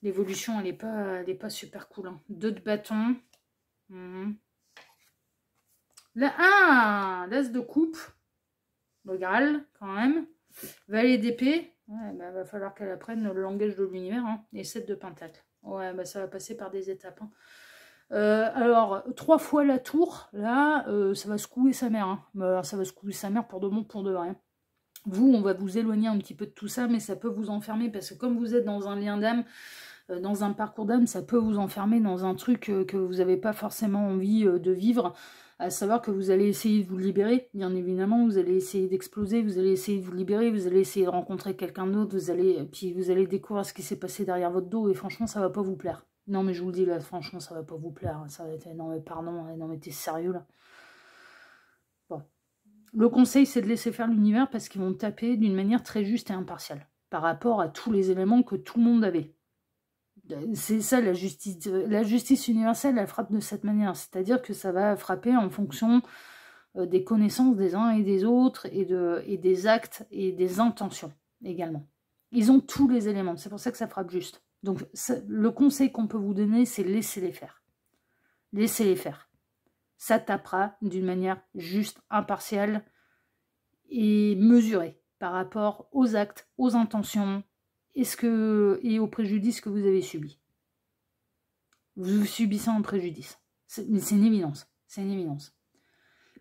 L'évolution, elle est pas super cool, hein. 2 de bâton. L'as de coupe. Le Graal, quand même. Valet d'épée. Ouais, va falloir qu'elle apprenne le langage de l'univers, hein. Et 7 de pentacle. Ouais, ça va passer par des étapes, hein. Alors, 3 fois la tour, là, ça va secouer sa mère, hein. Alors, ça va secouer sa mère pour de bon, pour de vrai. Vous, on va vous éloigner un petit peu de tout ça, mais ça peut vous enfermer, parce que comme vous êtes dans un lien d'âme, dans un parcours d'âme, ça peut vous enfermer dans un truc que vous n'avez pas forcément envie de vivre, à savoir que vous allez essayer de vous libérer, bien évidemment, vous allez essayer d'exploser, vous allez essayer de vous libérer, vous allez essayer de rencontrer quelqu'un d'autre, puis vous allez découvrir ce qui s'est passé derrière votre dos, et franchement, ça va pas vous plaire. Non, mais je vous le dis, là, franchement, ça va pas vous plaire. Ça va être, non, mais pardon, non, mais t'es sérieux, là. Bon. Le conseil, c'est de laisser faire l'univers, parce qu'ils vont taper d'une manière très juste et impartiale, par rapport à tous les éléments que tout le monde avait. C'est ça la justice. La justice universelle, elle frappe de cette manière. C'est-à-dire que ça va frapper en fonction des connaissances des uns et des autres, et des actes et des intentions également. Ils ont tous les éléments. C'est pour ça que ça frappe juste. Donc le conseil qu'on peut vous donner, c'est laissez-les faire. Laissez-les faire. Ça tapera d'une manière juste, impartiale et mesurée par rapport aux actes, aux intentions, et au préjudice que vous avez subi. Vous subissez un préjudice. C'est une évidence. C'est une évidence.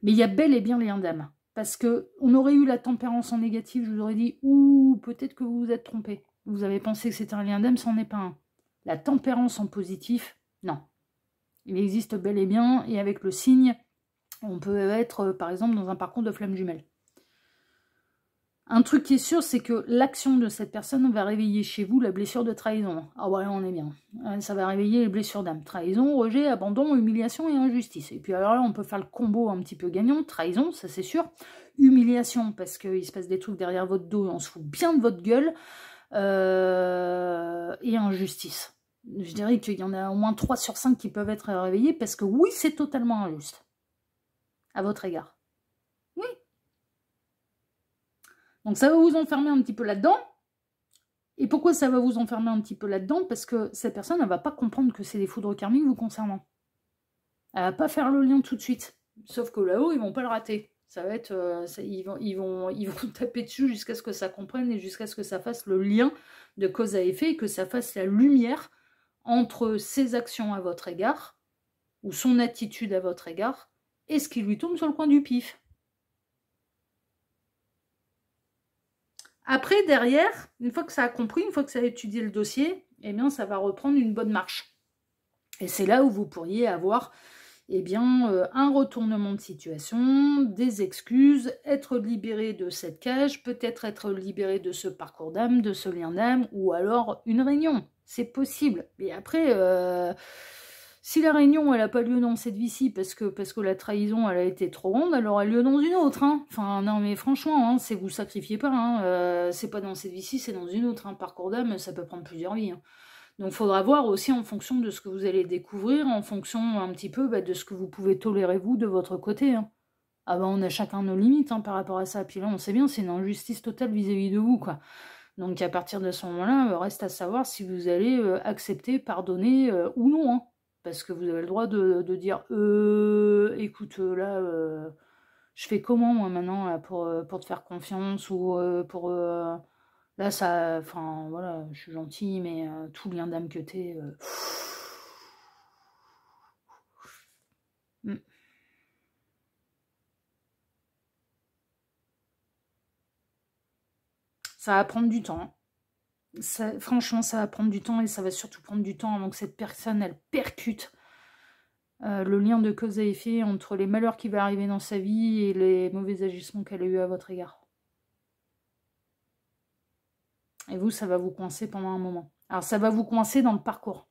Mais il y a bel et bien lien d'âme. Parce qu'on aurait eu la tempérance en négatif, je vous aurais dit, ouh, peut-être que vous vous êtes trompé. Vous avez pensé que c'était un lien d'âme, c'en est pas un. La tempérance en positif, non. Il existe bel et bien, et avec le signe, on peut être, par exemple, dans un parcours de flamme jumelle. Un truc qui est sûr, c'est que l'action de cette personne va réveiller chez vous la blessure de trahison. Ah ouais, on est bien. Ça va réveiller les blessures d'âme. Trahison, rejet, abandon, humiliation et injustice. Et puis alors là, on peut faire le combo un petit peu gagnant. Trahison, ça c'est sûr. Humiliation, parce qu'il se passe des trucs derrière votre dos et on se fout bien de votre gueule. Et injustice. Je dirais qu'il y en a au moins 3 sur 5 qui peuvent être réveillés, parce que oui, c'est totalement injuste. À votre égard. Oui. Donc ça va vous enfermer un petit peu là-dedans. Et pourquoi ça va vous enfermer un petit peu là-dedans? Parce que cette personne, elle ne va pas comprendre que c'est des foudres karmiques vous concernant. Elle ne va pas faire le lien tout de suite. Sauf que là-haut, ils ne vont pas le rater. Ça va être, ils vont taper dessus jusqu'à ce que ça comprenne et jusqu'à ce que ça fasse le lien de cause à effet et que ça fasse la lumière entre ses actions à votre égard ou son attitude à votre égard et ce qui lui tombe sur le coin du pif. Après, derrière, une fois que ça a compris, une fois que ça a étudié le dossier, eh bien, ça va reprendre une bonne marche. Et c'est là où vous pourriez avoir eh bien, un retournement de situation, des excuses, être libéré de cette cage, peut-être être libéré de ce parcours d'âme, de ce lien d'âme, ou alors une réunion. C'est possible. Et après, si la réunion, elle n'a pas lieu dans cette vie-ci, parce que la trahison, elle a été trop grande, elle aura lieu dans une autre. Hein. Enfin, non, mais franchement, hein, c'est vous sacrifiez pas. Hein. C'est pas dans cette vie-ci, c'est dans une autre. Hein. Parcours d'âme, ça peut prendre plusieurs vies. Hein. Donc, il faudra voir aussi en fonction de ce que vous allez découvrir, en fonction un petit peu de ce que vous pouvez tolérer, vous, de votre côté. Hein. Ah ben, on a chacun nos limites hein, par rapport à ça. Puis là, on sait bien, c'est une injustice totale vis-à-vis de vous, quoi. Donc, à partir de ce moment-là, reste à savoir si vous allez accepter, pardonner ou non. Hein. Parce que vous avez le droit de dire écoute, là, je fais comment, moi, maintenant, là, pour te faire confiance ou pour... Là, ça, enfin, voilà, je suis gentille, mais tout lien d'âme que t'es... Ça va prendre du temps. Hein. Ça, franchement, ça va prendre du temps et ça va surtout prendre du temps avant que cette personne, elle percute le lien de cause à effet entre les malheurs qui vont arriver dans sa vie et les mauvais agissements qu'elle a eu à votre égard. Et vous, ça va vous coincer pendant un moment. Alors, ça va vous coincer dans le parcours.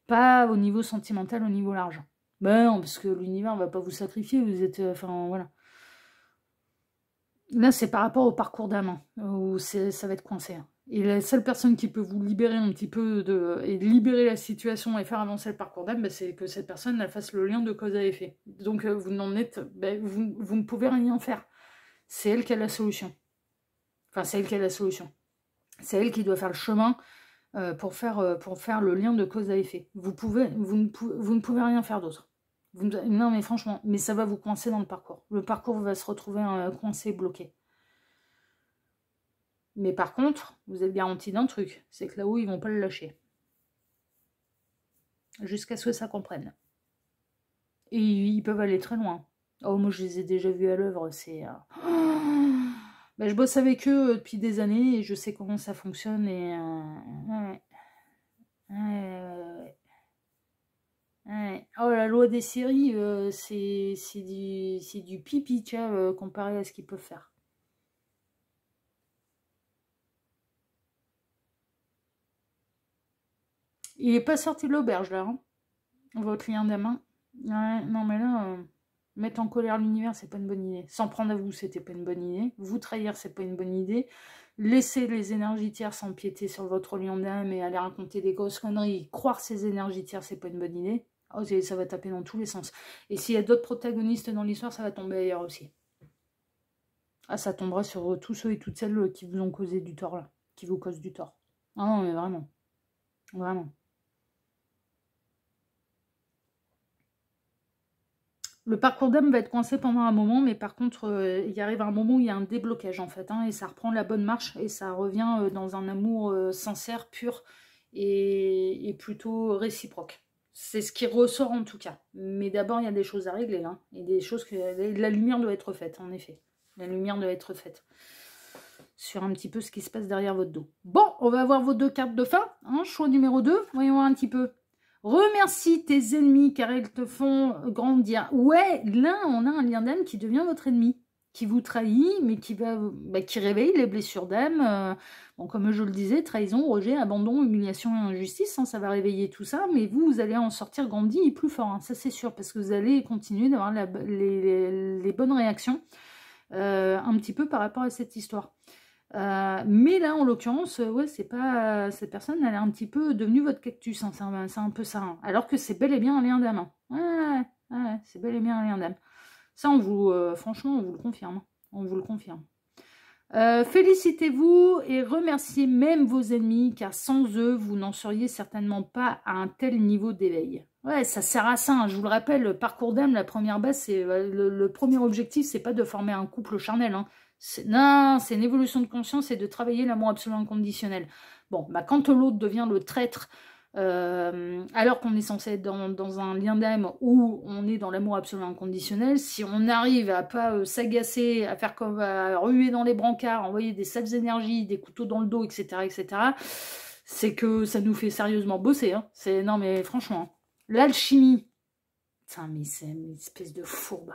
Pas au niveau sentimental, au niveau large. Ben non, parce que l'univers ne va pas vous sacrifier, vous êtes... Enfin, voilà. Là, c'est par rapport au parcours d'âme, où ça va être coincé. Hein. Et la seule personne qui peut vous libérer un petit peu et libérer la situation et faire avancer le parcours d'âme, ben, c'est que cette personne elle fasse le lien de cause à effet. Donc, vous n'en êtes... Ben, vous ne pouvez rien faire. C'est elle qui a la solution. Enfin, c'est elle qui a la solution. C'est elle qui doit faire le chemin pour faire le lien de cause à effet. Vous ne pouvez rien faire d'autre. Non, mais franchement, mais ça va vous coincer dans le parcours. Le parcours va se retrouver coincé, bloqué. Mais par contre, vous êtes garanti d'un truc, c'est que là-haut, ils vont pas le lâcher. Jusqu'à ce que ça comprenne. Et ils peuvent aller très loin. Oh, moi, je les ai déjà vus à l'œuvre, c'est... Ben, je bosse avec eux depuis des années et je sais comment ça fonctionne et... Ouais. Oh, la loi des séries, c'est du pipi, tu vois, comparé à ce qu'ils peuvent faire. Il est pas sorti de l'auberge, là, hein, votre client d'âme. Ouais, non, mais là, mettre en colère l'univers, c'est pas une bonne idée. S'en prendre à vous, c'était pas une bonne idée. Vous trahir, c'est pas une bonne idée. Laisser les énergies tierces empiéter sur votre lion d'âme et aller raconter des grosses conneries, croire ces énergies tierces, c'est pas une bonne idée. Oh, ça va taper dans tous les sens. Et s'il y a d'autres protagonistes dans l'histoire, ça va tomber ailleurs aussi. Ah, ça tombera sur tous ceux et toutes celles qui vous ont causé du tort, là. Qui vous causent du tort. Ah non, mais vraiment. Vraiment. Le parcours d'âme va être coincé pendant un moment, mais par contre, il arrive un moment où il y a un déblocage, en fait. Hein, et ça reprend la bonne marche, et ça revient dans un amour sincère, pur, et plutôt réciproque. C'est ce qui ressort en tout cas. Mais d'abord, il y a des choses à régler. Hein, et des choses que... La lumière doit être faite, en effet. La lumière doit être faite. Sur un petit peu ce qui se passe derrière votre dos. Bon, on va voir vos deux cartes de fin. Hein, choix numéro 2. Voyons voir un petit peu. Remercie tes ennemis car ils te font grandir. Ouais, là, on a un lien d'âme qui devient votre ennemi. Qui vous trahit, mais qui réveille les blessures d'âme. Bon, comme je le disais, trahison, rejet, abandon, humiliation et injustice, hein, ça va réveiller tout ça, mais vous allez en sortir grandi et plus fort, hein, ça c'est sûr, parce que vous allez continuer d'avoir les bonnes réactions un petit peu par rapport à cette histoire. Mais là, en l'occurrence, ouais, c'est pas cette personne, elle est un petit peu devenue votre cactus, hein, c'est un peu ça, hein, alors que c'est bel et bien un lien d'âme. Hein. Ouais, c'est bel et bien un lien d'âme. Ça, franchement, on vous le confirme. On vous le confirme. Félicitez-vous et remerciez même vos ennemis, car sans eux, vous n'en seriez certainement pas à un tel niveau d'éveil. Ouais, ça sert à ça, hein. Je vous le rappelle, le parcours d'âme, la première base, c'est le premier objectif, c'est pas de former un couple charnel. Hein. Non, c'est une évolution de conscience et de travailler l'amour absolu inconditionnel. Bon, bah, quand l'autre devient le traître, alors qu'on est censé être dans un lien d'âme où on est dans l'amour absolument inconditionnel, si on arrive à pas s'agacer, à faire comme à ruer dans les brancards, envoyer des sales énergies, des couteaux dans le dos, etc., c'est que ça nous fait sérieusement bosser. Hein. Non mais franchement, l'alchimie, mais c'est une espèce de fourbe.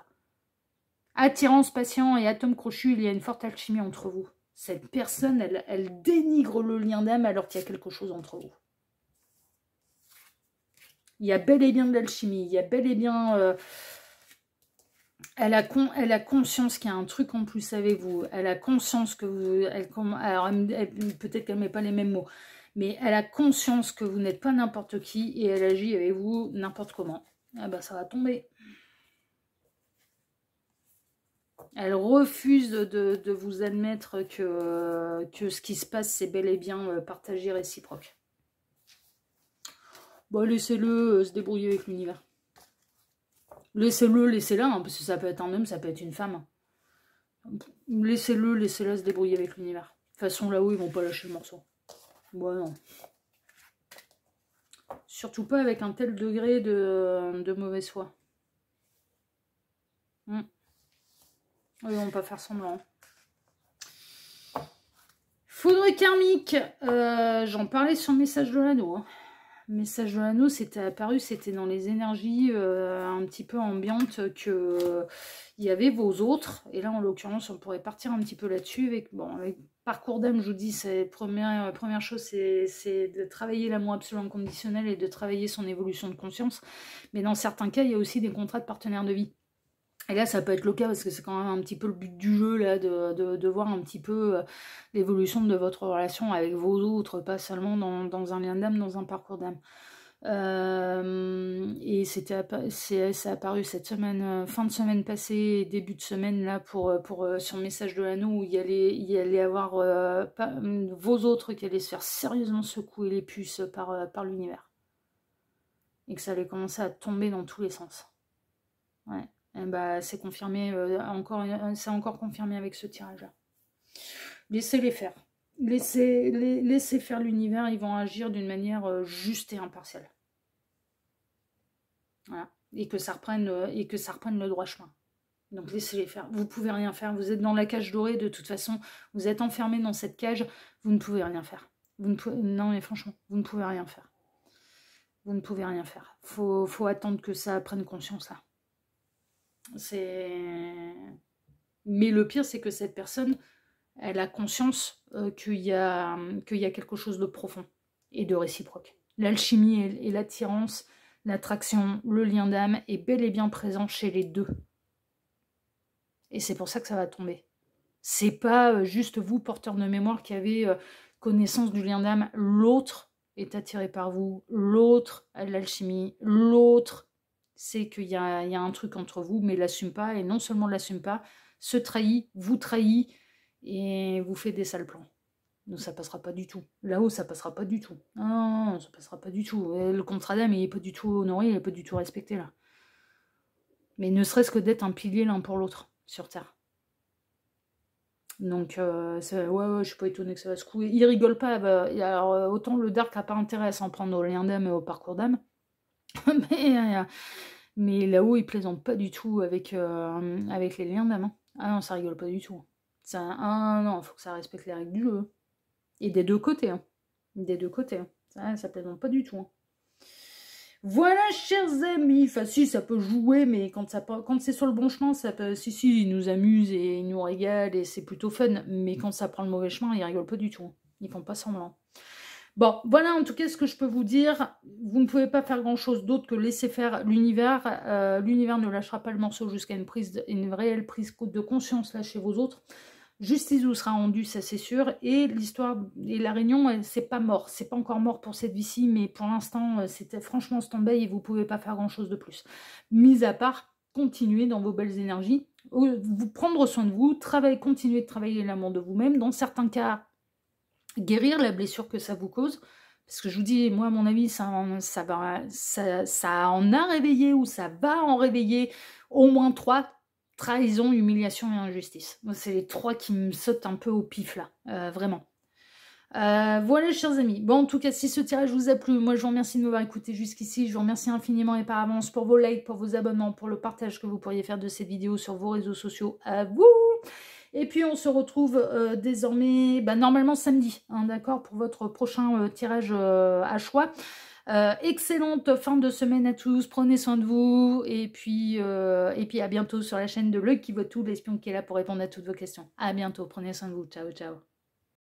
Attirance, patient et atome crochu, il y a une forte alchimie entre vous. Cette personne, elle dénigre le lien d'âme alors qu'il y a quelque chose entre vous. Il y a bel et bien de l'alchimie, il y a bel et bien... elle a conscience qu'il y a un truc en plus avec vous. Elle a conscience que vous... alors, peut-être qu'elle ne met pas les mêmes mots, mais elle a conscience que vous n'êtes pas n'importe qui et elle agit avec vous n'importe comment. Ah ben, ça va tomber. Elle refuse de vous admettre que ce qui se passe, c'est bel et bien partagé réciproque. Bon, laissez-le se débrouiller avec l'univers. Laissez-le, laissez-la, hein, parce que ça peut être un homme, ça peut être une femme. Laissez-le, laissez-la se débrouiller avec l'univers. De toute façon, là-haut, ils vont pas lâcher le morceau. Bon, non. Surtout pas avec un tel degré de mauvaise foi. Ils vont pas faire semblant. Foudre karmique. J'en parlais sur Message de l'Anneau. Hein. Message de l'Anneau, c'était apparu, c'était dans les énergies un petit peu ambiantes que il y avait vos autres. Et là, en l'occurrence, on pourrait partir un petit peu là-dessus. Avec parcours d'âme, je vous dis, première chose, c'est de travailler l'amour absolument conditionnel et de travailler son évolution de conscience. Mais dans certains cas, il y a aussi des contrats de partenaires de vie. Et là, ça peut être le cas parce que c'est quand même un petit peu le but du jeu, là, de voir un petit peu l'évolution de votre relation avec vos autres, pas seulement dans un lien d'âme, dans un parcours d'âme. Et c'est apparu cette semaine, fin de semaine passée, début de semaine, là, sur Message de l'Anneau, où il y allait avoir vos autres qui allaient se faire sérieusement secouer les puces par l'univers. Et que ça allait commencer à tomber dans tous les sens. Ouais. Et bah, c'est confirmé, c'est encore confirmé avec ce tirage-là. Laissez-les faire. Laissez faire l'univers, ils vont agir d'une manière juste et impartiale. Voilà. Et que ça reprenne le droit chemin. Donc laissez-les faire. Vous ne pouvez rien faire. Vous êtes dans la cage dorée, de toute façon. Vous êtes enfermé dans cette cage. Vous ne pouvez rien faire. Non, mais franchement, vous ne pouvez rien faire. Vous ne pouvez rien faire. Faut attendre que ça prenne conscience, là. Mais le pire, c'est que cette personne, elle a conscience qu'il y a quelque chose de profond et de réciproque. L'alchimie et l'attirance, l'attraction, le lien d'âme est bel et bien présent chez les deux. Et c'est pour ça que ça va tomber. C'est pas juste vous, porteur de mémoire, qui avez connaissance du lien d'âme. L'autre est attiré par vous. L'autre a de l'alchimie. L'autre c'est qu'il y a un truc entre vous, mais il l'assume pas, et non seulement l'assume pas, se trahit, vous trahit, et vous fait des sales plans. Donc ça passera pas du tout. Là-haut, ça passera pas du tout. Non, ça passera pas du tout. Le contrat d'âme, il est pas du tout honoré, il est pas du tout respecté, là. Mais ne serait-ce que d'être un pilier l'un pour l'autre, sur Terre. Donc, ouais, je suis pas étonnée que ça va se couler. Il rigole pas, alors, autant le Dark a pas intérêt à s'en prendre au lien d'âme et au parcours d'âme, mais là-haut, il plaisante pas du tout avec les liens d'âme. Hein. Ah non, ça rigole pas du tout. Non, il faut que ça respecte les règles du jeu. Et des deux côtés. Hein. Des deux côtés. Hein. Ça plaisante pas du tout. Hein. Voilà, chers amis. Enfin, si, ça peut jouer, mais quand c'est sur le bon chemin, ça peut... Si, il nous amuse et il nous régale et c'est plutôt fun. Mais quand ça prend le mauvais chemin, ils rigolent pas du tout. Ils font pas semblant. Bon, voilà en tout cas ce que je peux vous dire. Vous ne pouvez pas faire grand-chose d'autre que laisser faire l'univers. L'univers ne lâchera pas le morceau jusqu'à une réelle prise de conscience là chez vos autres. Justice vous sera rendue, ça c'est sûr. Et l'histoire et la réunion, c'est pas mort. C'est pas encore mort pour cette vie-ci, mais pour l'instant, c'était franchement stand-by et vous ne pouvez pas faire grand-chose de plus. Mis à part, continuer dans vos belles énergies, vous prendre soin de vous, continuer de travailler l'amour de vous-même. Dans certains cas, guérir la blessure que ça vous cause, parce que je vous dis, moi à mon avis, ça en a réveillé ou ça va en réveiller au moins 3, trahison, humiliation et injustice. Moi, c'est les 3 qui me sautent un peu au pif là, vraiment. Voilà, chers amis. Bon, en tout cas, si ce tirage vous a plu, moi je vous remercie de m'avoir écouté jusqu'ici. Je vous remercie infiniment et par avance pour vos likes, pour vos abonnements, pour le partage que vous pourriez faire de cette vidéo sur vos réseaux sociaux. À vous! Et puis on se retrouve désormais, normalement samedi, hein, d'accord, pour votre prochain tirage à choix. Excellente fin de semaine à tous, prenez soin de vous, et puis à bientôt sur la chaîne de L'Œil qui voit tout, l'espion qui est là pour répondre à toutes vos questions. À bientôt, prenez soin de vous, ciao ciao.